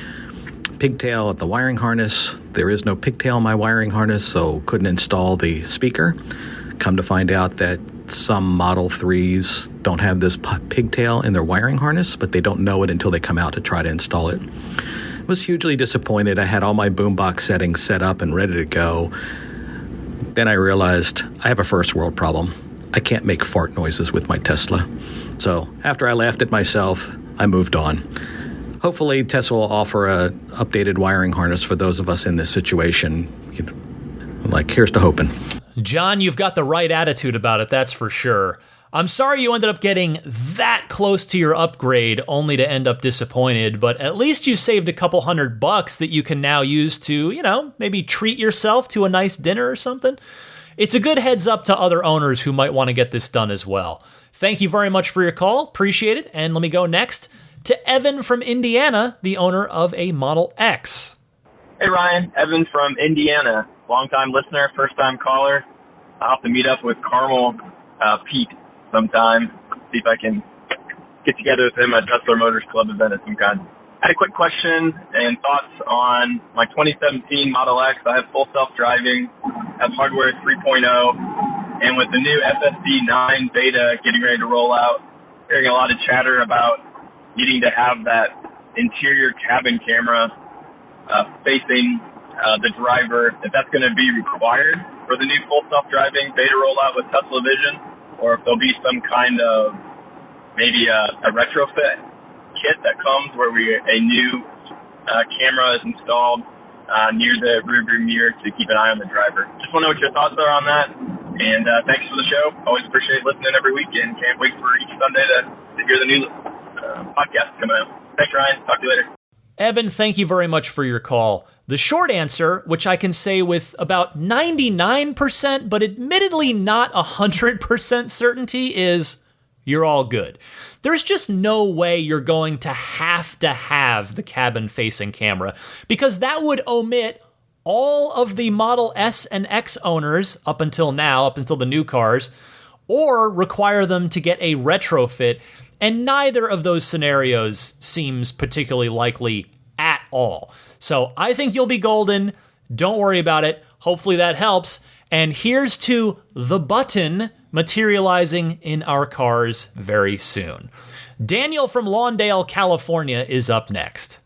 pigtail of the wiring harness. There is no pigtail in my wiring harness, so couldn't install the speaker. Come to find out that some Model 3s don't have this pigtail in their wiring harness, but they don't know it until they come out to try to install it. I was hugely disappointed. I had all my boombox settings set up and ready to go. Then I realized I have a first world problem. I can't make fart noises with my Tesla. So after I laughed at myself, I moved on. Hopefully Tesla will offer a updated wiring harness for those of us in this situation. Here's to hoping. John, you've got the right attitude about it, that's for sure. I'm sorry you ended up getting that close to your upgrade only to end up disappointed, but at least you saved a couple $100 that you can now use to, maybe treat yourself to a nice dinner or something. It's a good heads up to other owners who might want to get this done as well. Thank you very much for your call. Appreciate it. And let me go next to Evan from Indiana, the owner of a Model X. Hey, Ryan. Evan from Indiana. Long-time listener, first-time caller. I'll have to meet up with Carmel Pete sometime, see if I can get together with him at Tesla Motors Club event of some kind. I had a quick question and thoughts on my 2017 Model X. I have full self-driving, have hardware 3.0, and with the new FSD 9 beta getting ready to roll out, hearing a lot of chatter about needing to have that interior cabin camera facing the driver, if that's going to be required for the new full self-driving beta rollout with Tesla Vision, or if there'll be some kind of maybe a retrofit kit that comes where a new camera is installed near the rearview mirror to keep an eye on the driver. Just want to know what your thoughts are on that. And thanks for the show. Always appreciate listening every week, and can't wait for each Sunday to hear the new podcast coming out. Thanks, Ryan. Talk to you later. Evan, thank you very much for your call. The short answer, which I can say with about 99%, but admittedly not 100% certainty, is you're all good. There's just no way you're going to have the cabin-facing camera, because that would omit all of the Model S and X owners up until the new cars, or require them to get a retrofit, and neither of those scenarios seems particularly likely at all. So I think you'll be golden. Don't worry about it. Hopefully that helps. And here's to the button materializing in our cars very soon. Daniel from Lawndale, California is up next.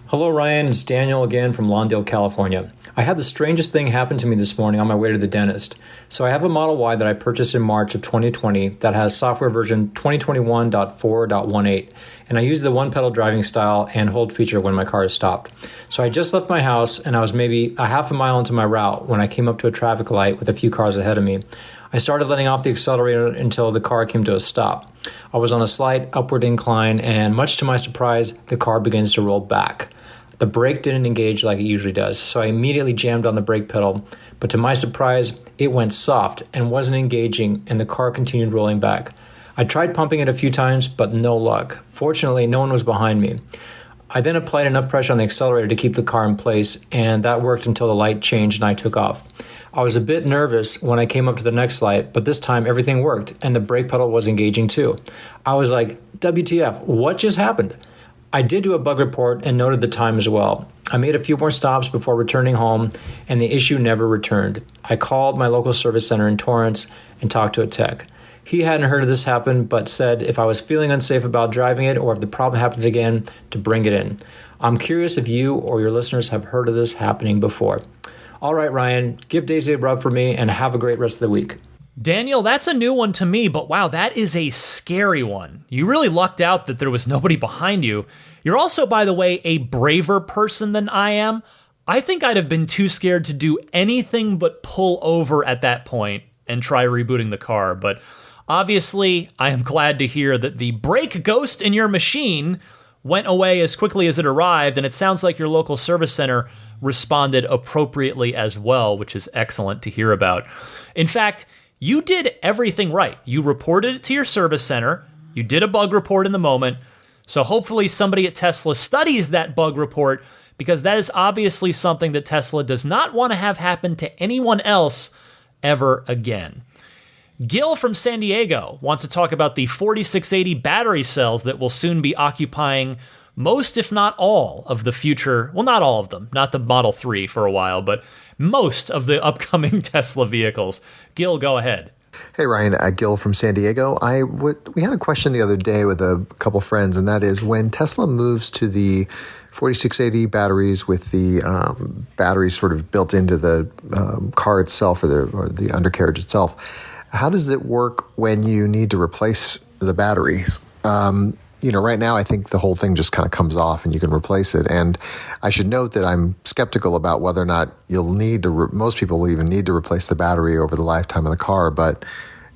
Hello, Ryan. It's Daniel again from Lawndale, California. I had the strangest thing happen to me this morning on my way to the dentist. So I have a Model Y that I purchased in March of 2020 that has software version 2021.4.18, and I use the one-pedal driving style and hold feature when my car is stopped. So I just left my house, and I was maybe a half a mile into my route when I came up to a traffic light with a few cars ahead of me. I started letting off the accelerator until the car came to a stop. I was on a slight upward incline, and much to my surprise, the car begins to roll back. The brake didn't engage like it usually does, so I immediately jammed on the brake pedal, but to my surprise, it went soft and wasn't engaging, and the car continued rolling back. I tried pumping it a few times, but no luck. Fortunately, no one was behind me. I then applied enough pressure on the accelerator to keep the car in place, and that worked until the light changed and I took off. I was a bit nervous when I came up to the next light, but this time everything worked, and the brake pedal was engaging too. I was like, WTF, what just happened? I did do a bug report and noted the time as well. I made a few more stops before returning home, and the issue never returned. I called my local service center in Torrance and talked to a tech. He hadn't heard of this happen, but said if I was feeling unsafe about driving it or if the problem happens again, to bring it in. I'm curious if you or your listeners have heard of this happening before. All right, Ryan, give Daisy a rub for me and have a great rest of the week. Daniel, that's a new one to me, but wow, that is a scary one. You really lucked out that there was nobody behind you. You're also, by the way, a braver person than I am. I think I'd have been too scared to do anything but pull over at that point and try rebooting the car. But obviously, I am glad to hear that the brake ghost in your machine went away as quickly as it arrived, and it sounds like your local service center responded appropriately as well, which is excellent to hear about. In fact, you did everything right. You reported it to your service center. You did a bug report in the moment. So hopefully somebody at Tesla studies that bug report, because that is obviously something that Tesla does not want to have happen to anyone else ever again. Gil from San Diego wants to talk about the 4680 battery cells that will soon be occupying most, if not all, of the future, well, not all of them, not the Model 3 for a while, but most of the upcoming Tesla vehicles. Gil, go ahead. Hey, Ryan, Gil from San Diego. We had a question the other day with a couple friends, and that is when Tesla moves to the 4680 batteries with the batteries sort of built into the car itself or the undercarriage itself, how does it work when you need to replace the batteries? Right now I think the whole thing just kind of comes off and you can replace it. And I should note that I'm skeptical about whether or not you'll need to, most people will even need to replace the battery over the lifetime of the car, but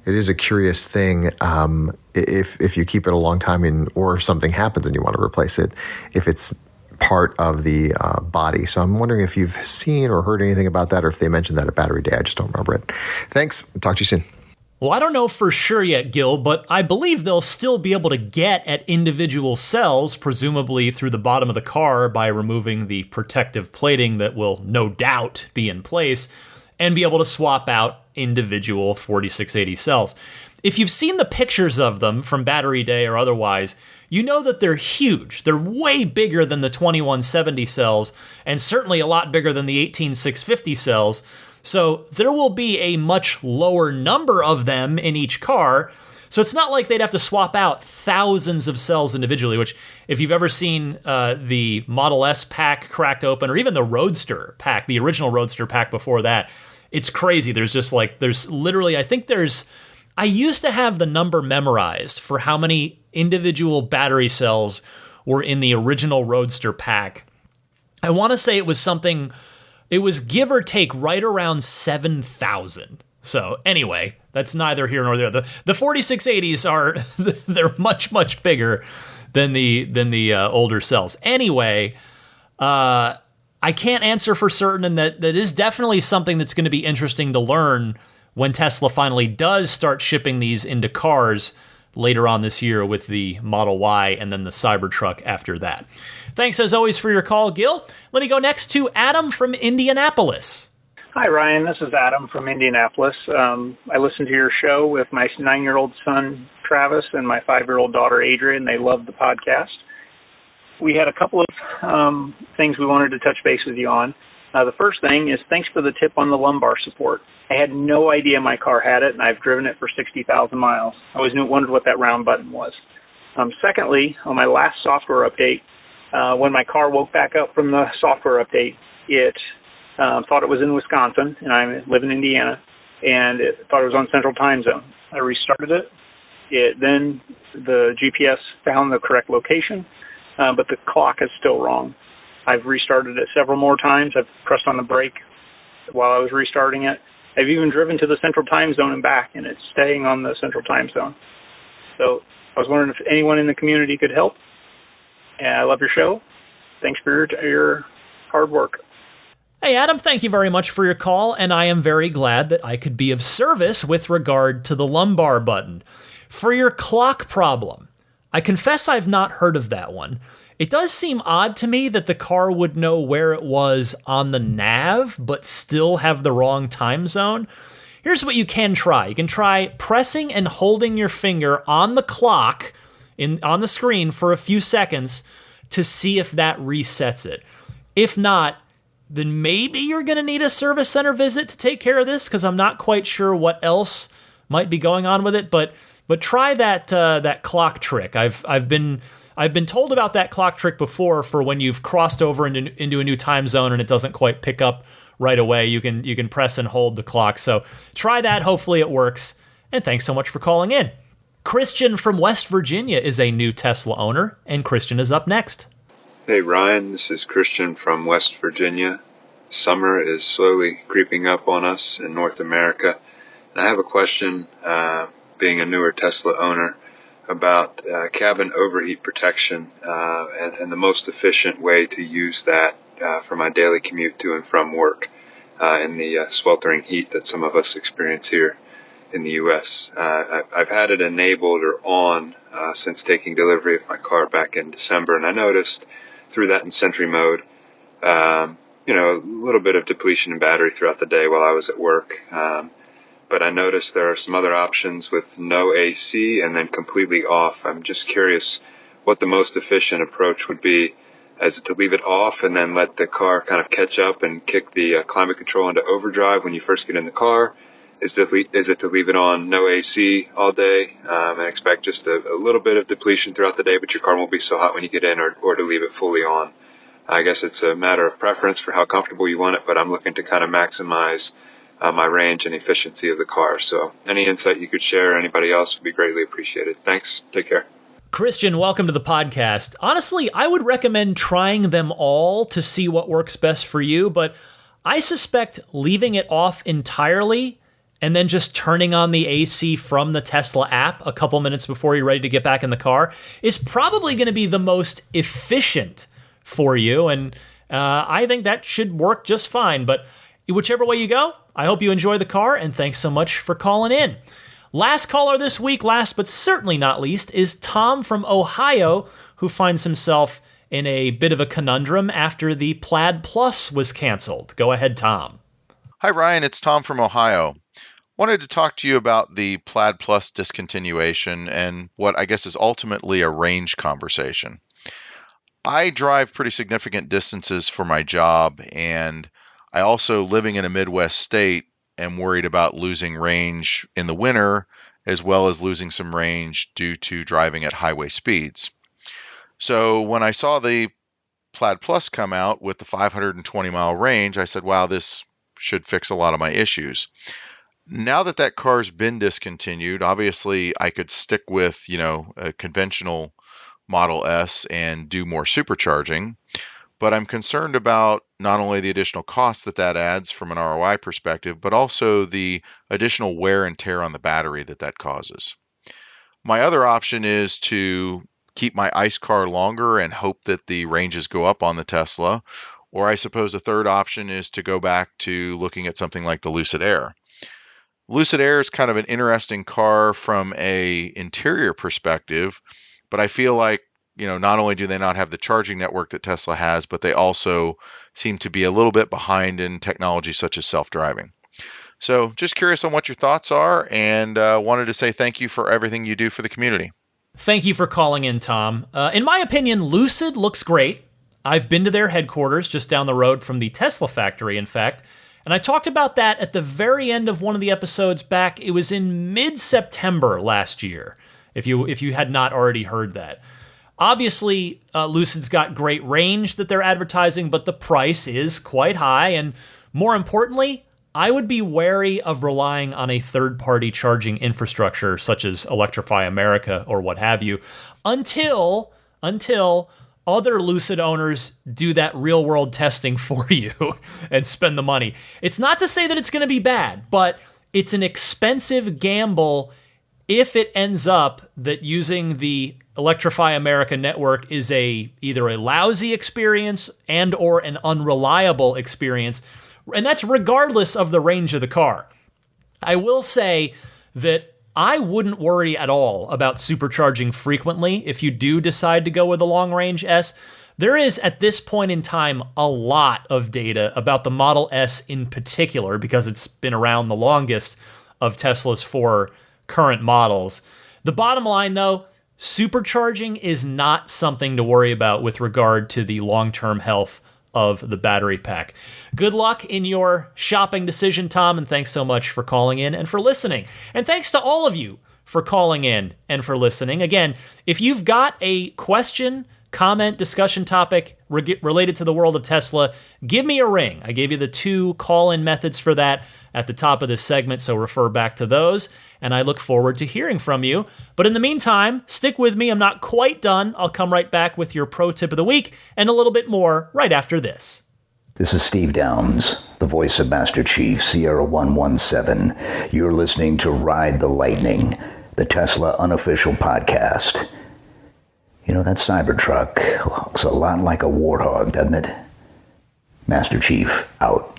it is a curious thing if you keep it a long time or if something happens and you want to replace it, if it's part of the body. So I'm wondering if you've seen or heard anything about that or if they mentioned that at Battery Day. I just don't remember it. Thanks. Talk to you soon. Well, I don't know for sure yet, Gil, but I believe they'll still be able to get at individual cells, presumably through the bottom of the car by removing the protective plating that will no doubt be in place, and be able to swap out individual 4680 cells. If you've seen the pictures of them from Battery Day or otherwise, you know that they're huge. They're way bigger than the 2170 cells, and certainly a lot bigger than the 18650 cells. So there will be a much lower number of them in each car. So it's not like they'd have to swap out thousands of cells individually, which if you've ever seen the Model S pack cracked open, or even the Roadster pack, the original Roadster pack before that, it's crazy. There's literally, I used to have the number memorized for how many individual battery cells were in the original Roadster pack. I want to say it was give or take right around 7,000. So anyway, that's neither here nor there. The 4680s they're much, much bigger than the older cells. Anyway, I can't answer for certain, and that is definitely something that's going to be interesting to learn when Tesla finally does start shipping these into cars later on this year with the Model Y and then the Cybertruck after that. Thanks as always for your call, Gil. Let me go next to Adam from Indianapolis. Hi, Ryan. This is Adam from Indianapolis. I listen to your show with my 9-year-old son, Travis, and my 5-year-old daughter, Adrian. They love the podcast. We had a couple of things we wanted to touch base with you on. The first thing is thanks for the tip on the lumbar support. I had no idea my car had it, and I've driven it for 60,000 miles. I always wondered what that round button was. Secondly, on my last software update, when my car woke back up from the software update, it thought it was in Wisconsin, and I live in Indiana, and it thought it was on Central Time Zone. I restarted it. Then the GPS found the correct location, but the clock is still wrong. I've restarted it several more times. I've pressed on the brake while I was restarting it. I've even driven to the Central Time Zone and back, and it's staying on the Central Time Zone. So I was wondering if anyone in the community could help. And I love your show. Thanks for your hard work. Hey, Adam, thank you very much for your call, and I am very glad that I could be of service with regard to the lumbar button. For your clock problem, I confess I've not heard of that one. It does seem odd to me that the car would know where it was on the nav, but still have the wrong time zone. Here's what you can try. You can try pressing and holding your finger on the clock on the screen for a few seconds to see if that resets it. If not, then maybe you're going to need a service center visit to take care of this, because I'm not quite sure what else might be going on with it. But try that clock trick. I've been told about that clock trick before for when you've crossed over into a new time zone and it doesn't quite pick up right away. You can press and hold the clock. So try that. Hopefully it works. And thanks so much for calling in. Christian from West Virginia is a new Tesla owner, and Christian is up next. Hey Ryan, this is Christian from West Virginia. Summer is slowly creeping up on us in North America, and I have a question, being a newer Tesla owner, about cabin overheat protection and the most efficient way to use that for my daily commute to and from work in the sweltering heat that some of us experience here in the U.S. I've had it enabled or on since taking delivery of my car back in December. And I noticed through that in Sentry mode, a little bit of depletion in battery throughout the day while I was at work. But I noticed there are some other options with no AC and then completely off. I'm just curious what the most efficient approach would be. Is it to leave it off and then let the car kind of catch up and kick the climate control into overdrive when you first get in the car? Is it to leave it on no AC all day and expect just a little bit of depletion throughout the day, but your car won't be so hot when you get in, or to leave it fully on? I guess it's a matter of preference for how comfortable you want it, but I'm looking to kind of maximize my range and efficiency of the car. So any insight you could share, or anybody else, would be greatly appreciated. Thanks. Take care. Christian, welcome to the podcast. Honestly, I would recommend trying them all to see what works best for you, but I suspect leaving it off entirely and then just turning on the AC from the Tesla app a couple minutes before you're ready to get back in the car is probably going to be the most efficient for you, and I think that should work just fine. But whichever way you go, I hope you enjoy the car, and thanks so much for calling in. Last caller this week, last but certainly not least, is Tom from Ohio, who finds himself in a bit of a conundrum after the Plaid Plus was canceled. Go ahead, Tom. Hi, Ryan. It's Tom from Ohio. Wanted to talk to you about the Plaid Plus discontinuation and what I guess is ultimately a range conversation. I drive pretty significant distances for my job, and I also, living in a Midwest state, am worried about losing range in the winter, as well as losing some range due to driving at highway speeds. So when I saw the Plaid Plus come out with the 520-mile range, I said, wow, this should fix a lot of my issues. Now that that car's been discontinued, obviously I could stick with, a conventional Model S and do more supercharging, but I'm concerned about not only the additional cost that adds from an ROI perspective, but also the additional wear and tear on the battery that causes. My other option is to keep my ICE car longer and hope that the ranges go up on the Tesla, or I suppose a third option is to go back to looking at something like the Lucid Air. Lucid Air is kind of an interesting car from a interior perspective, but I feel like, not only do they not have the charging network that Tesla has, but they also seem to be a little bit behind in technology such as self-driving. So just curious on what your thoughts are, and wanted to say thank you for everything you do for the community. Thank you for calling in, Tom. In my opinion, Lucid looks great. I've been to their headquarters just down the road from the Tesla factory, in fact, and I talked about that at the very end of one of the episodes back. It was in mid-September last year, if you had not already heard that. Obviously, Lucid's got great range that they're advertising, but the price is quite high. And more importantly, I would be wary of relying on a third-party charging infrastructure such as Electrify America or what have you, until other Lucid owners do that real-world testing for you and spend the money. It's not to say that it's going to be bad, but it's an expensive gamble if it ends up that using the Electrify America network is either a lousy experience and or an unreliable experience, and that's regardless of the range of the car. I will say that I wouldn't worry at all about supercharging frequently if you do decide to go with a long-range S. There is, at this point in time, a lot of data about the Model S in particular, because it's been around the longest of Tesla's 4 current models. The bottom line, though, supercharging is not something to worry about with regard to the long-term health of the battery pack. Good luck in your shopping decision, Tom, and thanks so much for calling in and for listening. And thanks to all of you for calling in and for listening. Again, if you've got a question, comment, discussion topic related to the world of Tesla, give me a ring. I gave you the 2 call-in methods for that at the top of this segment, so refer back to those, and I look forward to hearing from you. But in the meantime, stick with me. I'm not quite done. I'll come right back with your pro tip of the week and a little bit more right after this. This is Steve Downs, the voice of Master Chief, Sierra 117. You're listening to Ride the Lightning, the Tesla unofficial podcast. That Cybertruck looks a lot like a warthog, doesn't it? Master Chief, out.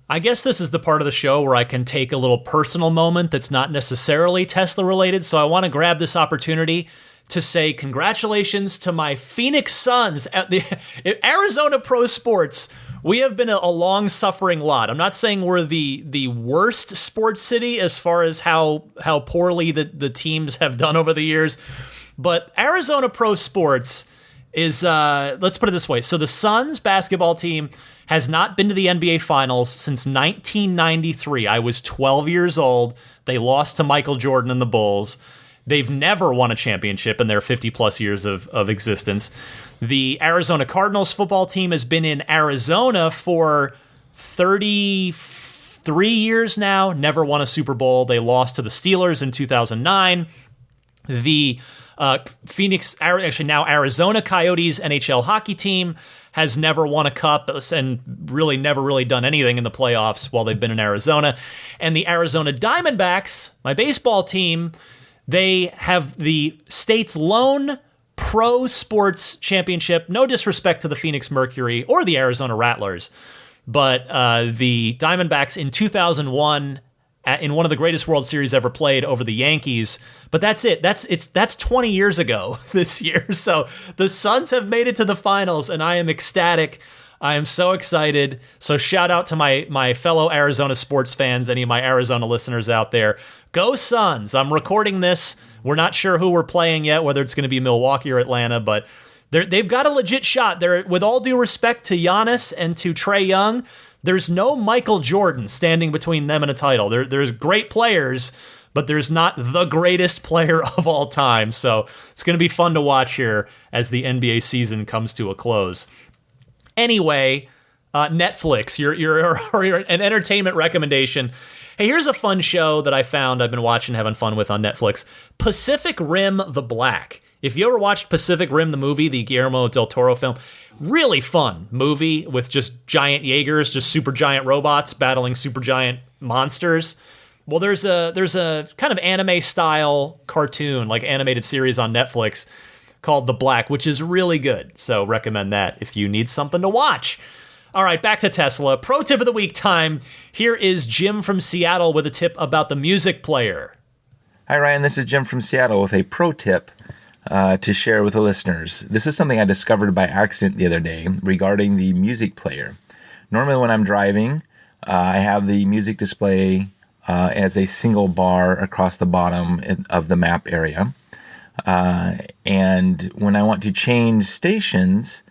I guess this is the part of the show where I can take a little personal moment that's not necessarily Tesla related, so I want to grab this opportunity to say congratulations to my Phoenix Suns at the Arizona Pro Sports. We have been a long-suffering lot. I'm not saying we're the worst sports city as far as how poorly the teams have done over the years, but Arizona Pro Sports is, let's put it this way. So the Suns basketball team has not been to the NBA Finals since 1993. I was 12 years old. They lost to Michael Jordan and the Bulls. They've never won a championship in their 50-plus years of existence. The Arizona Cardinals football team has been in Arizona for 33 years now, never won a Super Bowl. They lost to the Steelers in 2009. The now Arizona Coyotes NHL hockey team has never won a cup and really never really done anything in the playoffs while they've been in Arizona. And the Arizona Diamondbacks, my baseball team, they have the state's lone pro sports championship. No disrespect to the Phoenix Mercury or the Arizona Rattlers, but the Diamondbacks in 2001 in one of the greatest World Series ever played over the Yankees. But that's it. That's 20 years ago this year. So the Suns have made it to the finals, and I am ecstatic. I am so excited. So shout out to my fellow Arizona sports fans, any of my Arizona listeners out there. Go Suns. I'm recording this. We're not sure who we're playing yet, whether it's going to be Milwaukee or Atlanta, but they've got a legit shot. They're, with all due respect to Giannis and to Trae Young, there's no Michael Jordan standing between them and a title. There's great players, but there's not the greatest player of all time. So it's going to be fun to watch here as the NBA season comes to a close. Anyway, Netflix, you're an entertainment recommendation. Hey, here's a fun show that I found I've been watching, having fun with on Netflix. Pacific Rim the Black. If you ever watched Pacific Rim the movie, the Guillermo del Toro film, really fun movie with just giant Jaegers, just super giant robots battling super giant monsters. Well, there's a kind of anime style cartoon, like animated series on Netflix called The Black, which is really good. So recommend that if you need something to watch. All right, back to Tesla. Pro tip of the week time. Here is Jim from Seattle with a tip about the music player. Hi, Ryan. This is Jim from Seattle with a pro tip to share with the listeners. This is something I discovered by accident the other day regarding the music player. Normally when I'm driving, I have the music display as a single bar across the bottom of the map area. And when I want to change stations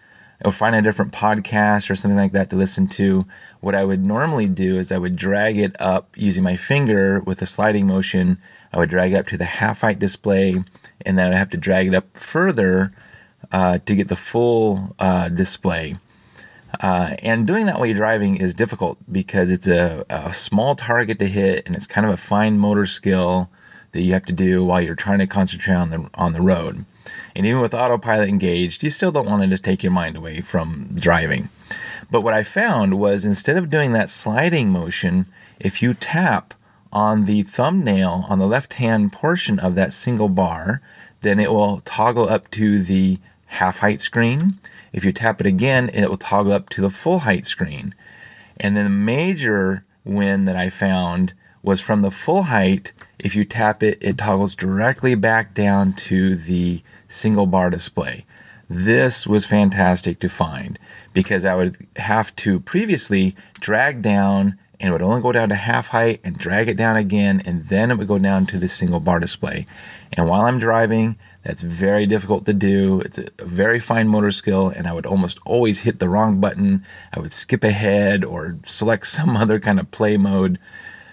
or find a different podcast or something like that to listen to, what I would normally do is I would drag it up using my finger with a sliding motion. I would drag it up to the half-height display, and then I'd have to drag it up further to get the full display. And doing that while you're driving is difficult because it's a small target to hit, and it's kind of a fine motor skill that you have to do while you're trying to concentrate on the road. And even with autopilot engaged, you still don't want to just take your mind away from driving. But what I found was instead of doing that sliding motion, if you tap on the thumbnail on the left-hand portion of that single bar, then it will toggle up to the half-height screen. If you tap it again, it will toggle up to the full-height screen. And then the major win that I found was from the full height. If you tap it, it toggles directly back down to the single bar display. This was fantastic to find because I would have to previously drag down and it would only go down to half height and drag it down again, and then it would go down to the single bar display. And while I'm driving, that's very difficult to do. It's a very fine motor skill, and I would almost always hit the wrong button. I would skip ahead or select some other kind of play mode.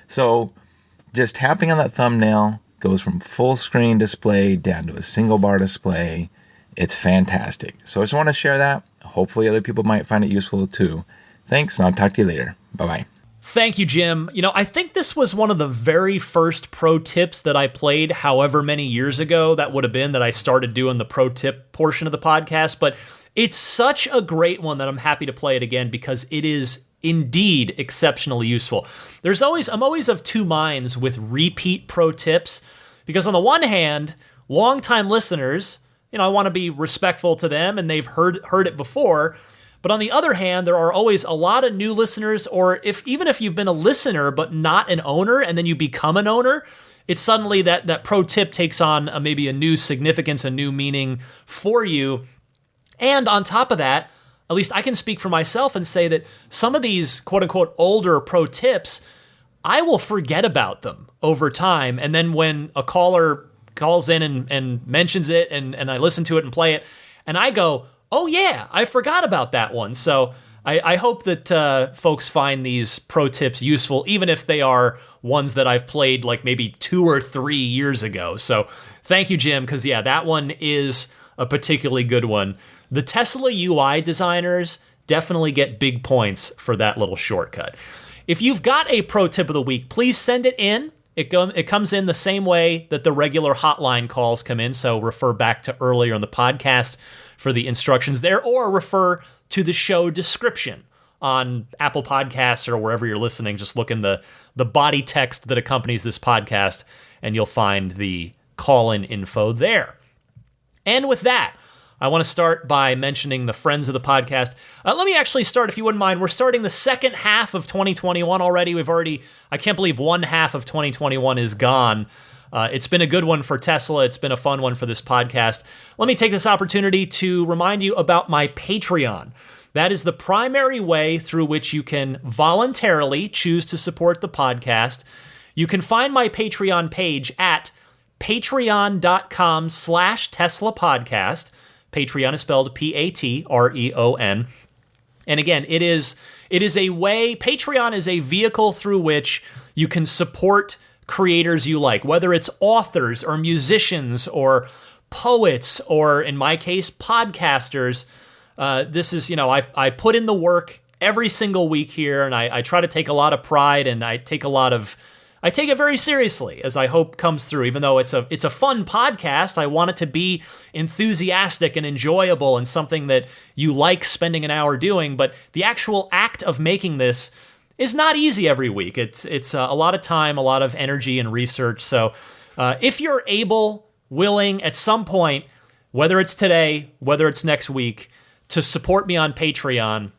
So just tapping on that thumbnail goes from full screen display down to a single bar display. It's fantastic. So I just want to share that. Hopefully other people might find it useful too. Thanks, and I'll talk to you later. Bye-bye. Thank you, Jim. You know, I think this was one of the very first pro tips that I played however many years ago that would have been that I started doing the pro tip portion of the podcast, but it's such a great one that I'm happy to play it again because it is indeed exceptionally useful. I'm always of two minds with repeat pro tips because on the one hand, longtime listeners, you know, I want to be respectful to them and they've heard it before. But on the other hand, there are always a lot of new listeners, or even if you've been a listener but not an owner, and then you become an owner, it's suddenly that pro tip takes on maybe a new significance, a new meaning for you. And on top of that, at least I can speak for myself and say that some of these quote unquote older pro tips, I will forget about them over time. And then when a caller calls in and mentions it and I listen to it and play it, and I go, oh yeah, I forgot about that one. So I hope that folks find these pro tips useful, even if they are ones that I've played like maybe 2 or 3 years ago. So thank you, Jim, because yeah, that one is a particularly good one. The Tesla UI designers definitely get big points for that little shortcut. If you've got a pro tip of the week, please send it in. It comes in the same way that the regular hotline calls come in, so refer back to earlier in the podcast for the instructions there, or refer to the show description on Apple Podcasts or wherever you're listening. Just look in the body text that accompanies this podcast, and you'll find the call-in info there. And with that, I want to start by mentioning the friends of the podcast. Let me actually start, if you wouldn't mind. We're starting the second half of 2021 already. I can't believe one half of 2021 is gone. It's been a good one for Tesla. It's been a fun one for this podcast. Let me take this opportunity to remind you about my Patreon. That is the primary way through which you can voluntarily choose to support the podcast. You can find my Patreon page at patreon.com/Tesla podcast. Patreon is spelled Patreon. And again, it is a way, Patreon is a vehicle through which you can support creators you like, whether it's authors or musicians or poets, or in my case, podcasters. This is, I put in the work every single week here, and I try to take a lot of pride, and I take it very seriously, as I hope comes through. Even though it's a fun podcast, I want it to be enthusiastic and enjoyable and something that you like spending an hour doing. But the actual act of making this is not easy every week. It's a lot of time, a lot of energy and research. So if you're able, willing, at some point, whether it's today, whether it's next week, to support me on Patreon,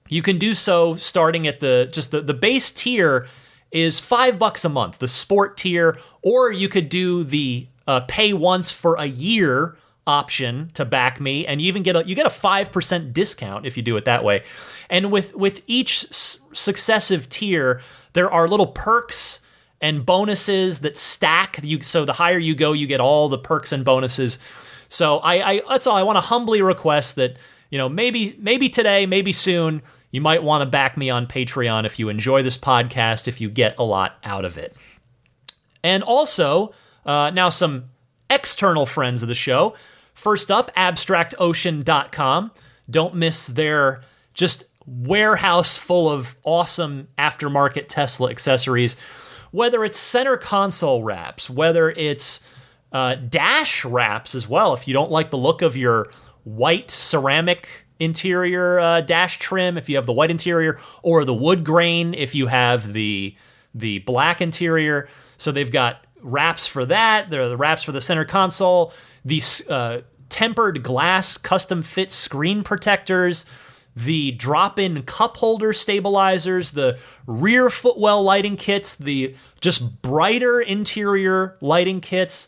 you can do so starting at the base tier is $5 a month, the sport tier, or you could do the pay once for a year option to back me, and you get a 5% discount if you do it that way. And with each successive tier, there are little perks and bonuses that stack. So the higher you go, you get all the perks and bonuses. So that's all. I want to humbly request that, maybe today, maybe soon, you might want to back me on Patreon if you enjoy this podcast, if you get a lot out of it. And also, now some external friends of the show. First up, abstractocean.com. Don't miss their just warehouse full of awesome aftermarket Tesla accessories. Whether it's center console wraps, whether it's dash wraps as well, if you don't like the look of your white ceramic interior dash trim, if you have the white interior, or the wood grain if you have the black interior. So they've got wraps for that. There are the wraps for the center console, the tempered glass custom fit screen protectors, the drop-in cup holder stabilizers, the rear footwell lighting kits, the just brighter interior lighting kits.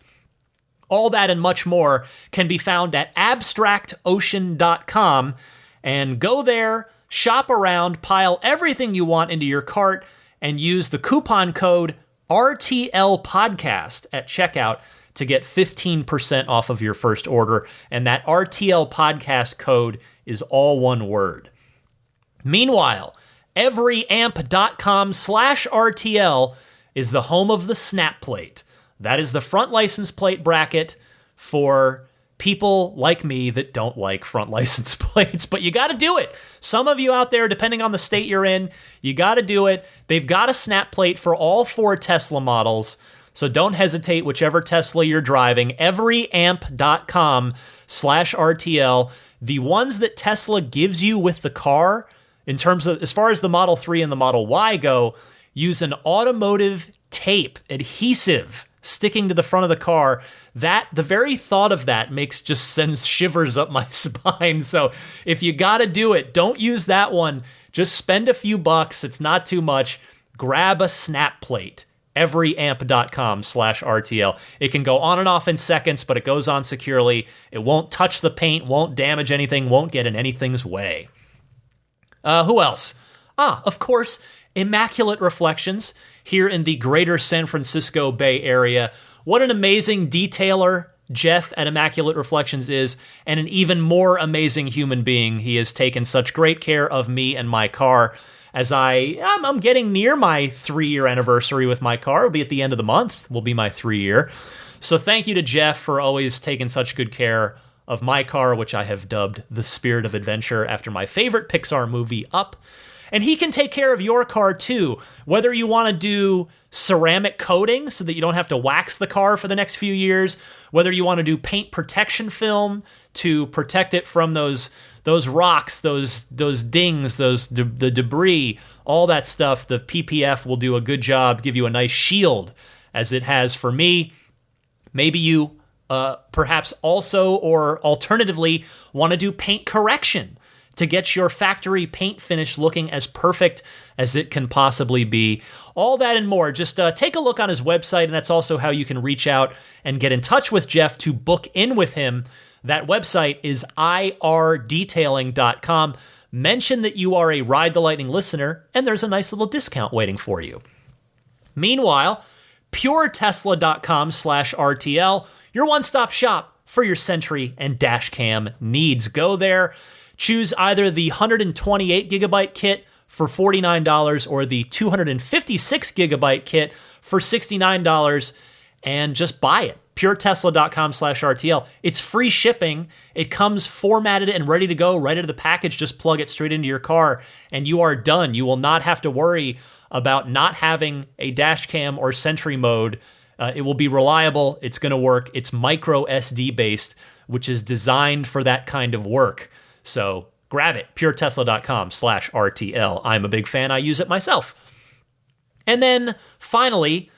All that and much more can be found at abstractocean.com, and go there, shop around, pile everything you want into your cart, and use the coupon code RTL Podcast at checkout to get 15% off of your first order. And that RTL Podcast code is all one word. Meanwhile, everyamp.com/RTL is the home of the snap plate. That is the front license plate bracket for people like me that don't like front license plates, but you got to do it. Some of you out there, depending on the state you're in, you got to do it. They've got a snap plate for all 4 Tesla models, so don't hesitate, whichever Tesla you're driving. Everyamp.com/RTL. The ones that Tesla gives you with the car, in terms of, as far as the Model 3 and the Model Y go, use an automotive tape adhesive sticking to the front of the car. That, the very thought of that sends shivers up my spine. So if you got to do it, don't use that one. Just spend a few bucks. It's not too much. Grab a snap plate. everyamp.com/RTL. It can go on and off in seconds, but it goes on securely. It won't touch the paint, won't damage anything, won't get in anything's way. Who else? Of course, Immaculate Reflections here in the greater San Francisco Bay Area. What an amazing detailer Jeff at Immaculate Reflections is, and an even more amazing human being. He has taken such great care of me and my car. As I'm getting near my 3-year anniversary with my car. It'll be at the end of the month, will be my 3-year. So thank you to Jeff for always taking such good care of my car, which I have dubbed the Spirit of Adventure after my favorite Pixar movie, Up. And he can take care of your car too, whether you want to do ceramic coating so that you don't have to wax the car for the next few years, whether you want to do paint protection film to protect it from those rocks, those dings, the debris, all that stuff. The PPF will do a good job, give you a nice shield, as it has for me. Maybe you perhaps also or alternatively want to do paint correction to get your factory paint finish looking as perfect as it can possibly be. All that and more. Just take a look on his website, and that's also how you can reach out and get in touch with Jeff to book in with him. That website is irdetailing.com. Mention that you are a Ride the Lightning listener, and there's a nice little discount waiting for you. Meanwhile, puretesla.com/RTL, your one-stop shop for your Sentry and dash cam needs. Go there. Choose either the 128 gigabyte kit for $49 or the 256 gigabyte kit for $69, and just buy it. puretesla.com/RTL. It's free shipping. It comes formatted and ready to go right out of the package. Just plug it straight into your car and you are done. You will not have to worry about not having a dash cam or Sentry mode. It will be reliable. It's going to work. It's micro SD based, which is designed for that kind of work. So grab it, puretesla.com/RTL. I'm a big fan. I use it myself. And then finally,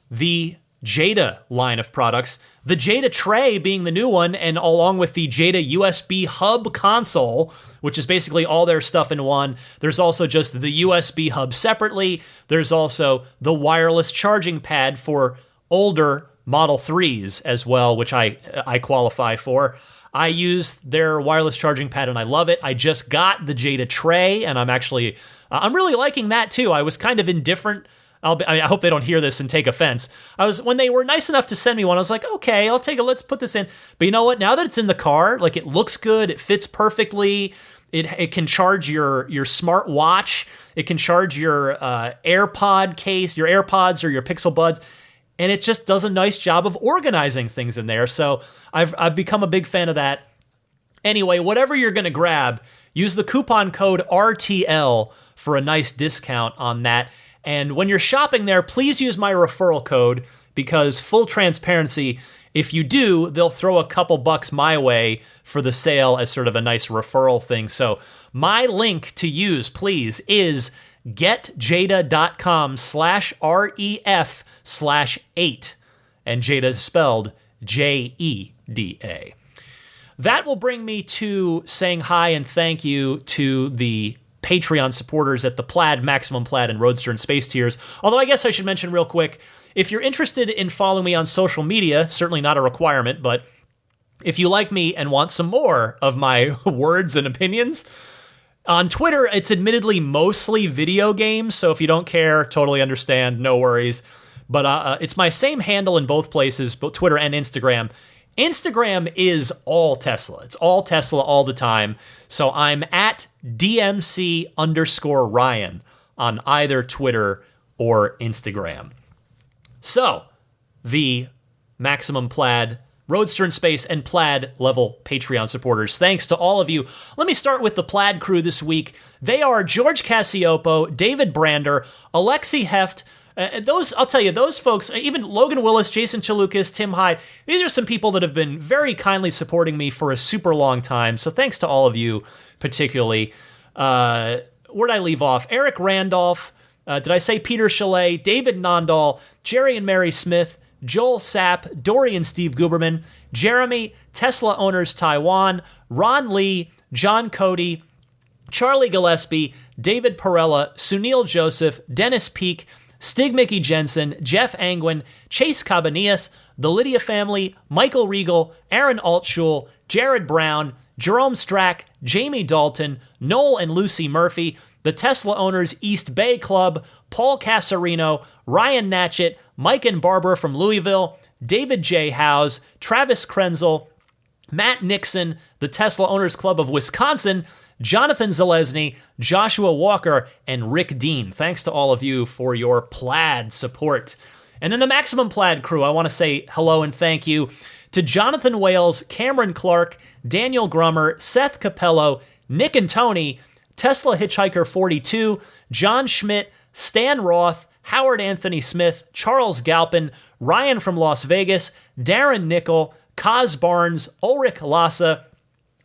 the Jada line of products. The Jada Tray being the new one, and along with the Jada USB hub console, which is basically all their stuff in one. There's also just the USB hub separately. There's also the wireless charging pad for older Model 3s as well, which I qualify for. I use their wireless charging pad and I love it. I just got the Jada Tray, and I'm really liking that too. I was kind of indifferent. I hope they don't hear this and take offense. When they were nice enough to send me one, I was like, okay, let's put this in. But you know what? Now that it's in the car, like, it looks good. It fits perfectly. It can charge your smart watch. It can charge your AirPod case, your AirPods or your Pixel Buds. And it just does a nice job of organizing things in there. So I've become a big fan of that. Anyway, whatever you're going to grab, use the coupon code RTL for a nice discount on that. And when you're shopping there, please use my referral code, because full transparency, if you do, they'll throw a couple bucks my way for the sale as sort of a nice referral thing. So my link to use, please, is getjada.com/REF/8. And Jada is spelled JEDA. That will bring me to saying hi and thank you to the Patreon supporters at the Plaid, Maximum Plaid, and Roadster and Space tiers. Although I guess I should mention real quick, if you're interested in following me on social media, certainly not a requirement, but if you like me and want some more of my words and opinions, on Twitter, it's admittedly mostly video games, so if you don't care, totally understand, no worries. But it's my same handle in both places, both Twitter and Instagram. Instagram is all Tesla. It's all Tesla all the time. So I'm at DMC_Ryan on either Twitter or Instagram. So the Maximum Plaid, Roadster in Space, and Plaid level Patreon supporters, thanks to all of you. Let me start with the Plaid crew this week. They are George Cassiopo, David Brander, Alexi Heft. I'll tell you, those folks, even Logan Willis, Jason Chalukas, Tim Hyde, these are some people that have been very kindly supporting me for a super long time. So thanks to all of you, particularly. Where'd I leave off? Eric Randolph. Did I say Peter Chalet, David Nondahl, Jerry and Mary Smith, Joel Sapp, Dory and Steve Guberman, Jeremy, Tesla Owners Taiwan, Ron Lee, John Cody, Charlie Gillespie, David Perella, Sunil Joseph, Dennis Peak, Stig Mickey Jensen, Jeff Angwin, Chase Cabanillas, the Lydia family, Michael Regal, Aaron Altschul, Jared Brown, Jerome Strack, Jamie Dalton, Noel and Lucy Murphy, the Tesla Owners East Bay Club, Paul Casarino, Ryan Natchett, Mike and Barbara from Louisville, David J. Howes, Travis Krenzel, Matt Nixon, the Tesla Owners Club of Wisconsin, Jonathan Zalesny, Joshua Walker, and Rick Dean. Thanks to all of you for your Plaid support. And then the Maximum Plaid crew, I want to say hello and thank you to Jonathan Wales, Cameron Clark, Daniel Grummer, Seth Capello, Nick and Tony, Tesla Hitchhiker 42, John Schmidt, Stan Roth, Howard Anthony Smith, Charles Galpin, Ryan from Las Vegas, Darren Nickel, Kaz Barnes, Ulrich Lassa,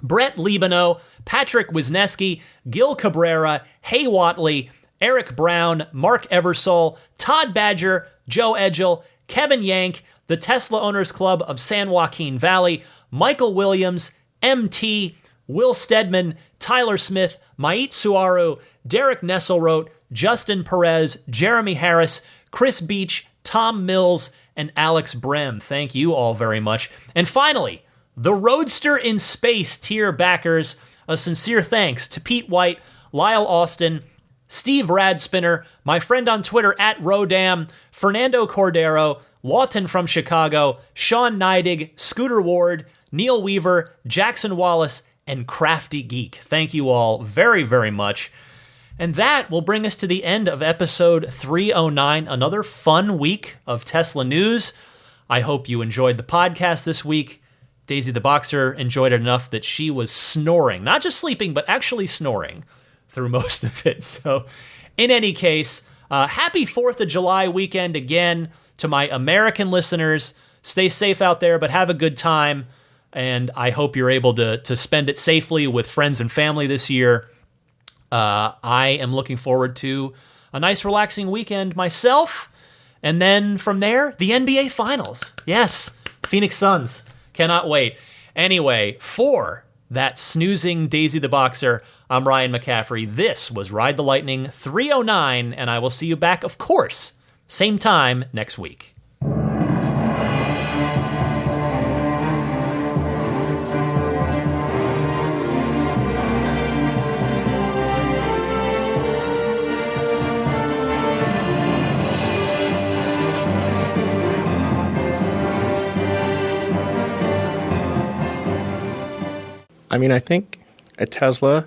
Brett Libano, Patrick Wisneski, Gil Cabrera, Hay Watley, Eric Brown, Mark Eversole, Todd Badger, Joe Edgel, Kevin Yank, the Tesla Owners Club of San Joaquin Valley, Michael Williams, MT, Will Stedman, Tyler Smith, Mait Suaru, Derek Nesselrote, Justin Perez, Jeremy Harris, Chris Beach, Tom Mills, and Alex Brem. Thank you all very much. And finally, the Roadster in Space tier backers, a sincere thanks to Pete White, Lyle Austin, Steve Radspinner, my friend on Twitter at Rodam, Fernando Cordero, Lawton from Chicago, Sean Neidig, Scooter Ward, Neil Weaver, Jackson Wallace, and Crafty Geek. Thank you all very, very much. And that will bring us to the end of episode 309, another fun week of Tesla news. I hope you enjoyed the podcast this week. Daisy the Boxer enjoyed it enough that she was snoring, not just sleeping, but actually snoring through most of it. So in any case, happy 4th of July weekend again to my American listeners. Stay safe out there, but have a good time. And I hope you're able to spend it safely with friends and family this year. I am looking forward to a nice relaxing weekend myself. And then from there, the NBA Finals. Yes, Phoenix Suns. Cannot wait. Anyway, for that snoozing Daisy the Boxer, I'm Ryan McCaffrey. This was Ride the Lightning 309, and I will see you back, of course, same time next week. I mean, I think a Tesla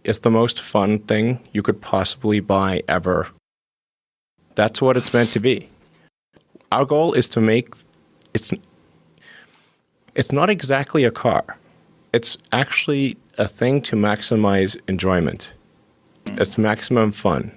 is the most fun thing you could possibly buy ever. That's what it's meant to be. Our goal is to make it's not exactly a car. It's actually a thing to maximize enjoyment. It's maximum fun.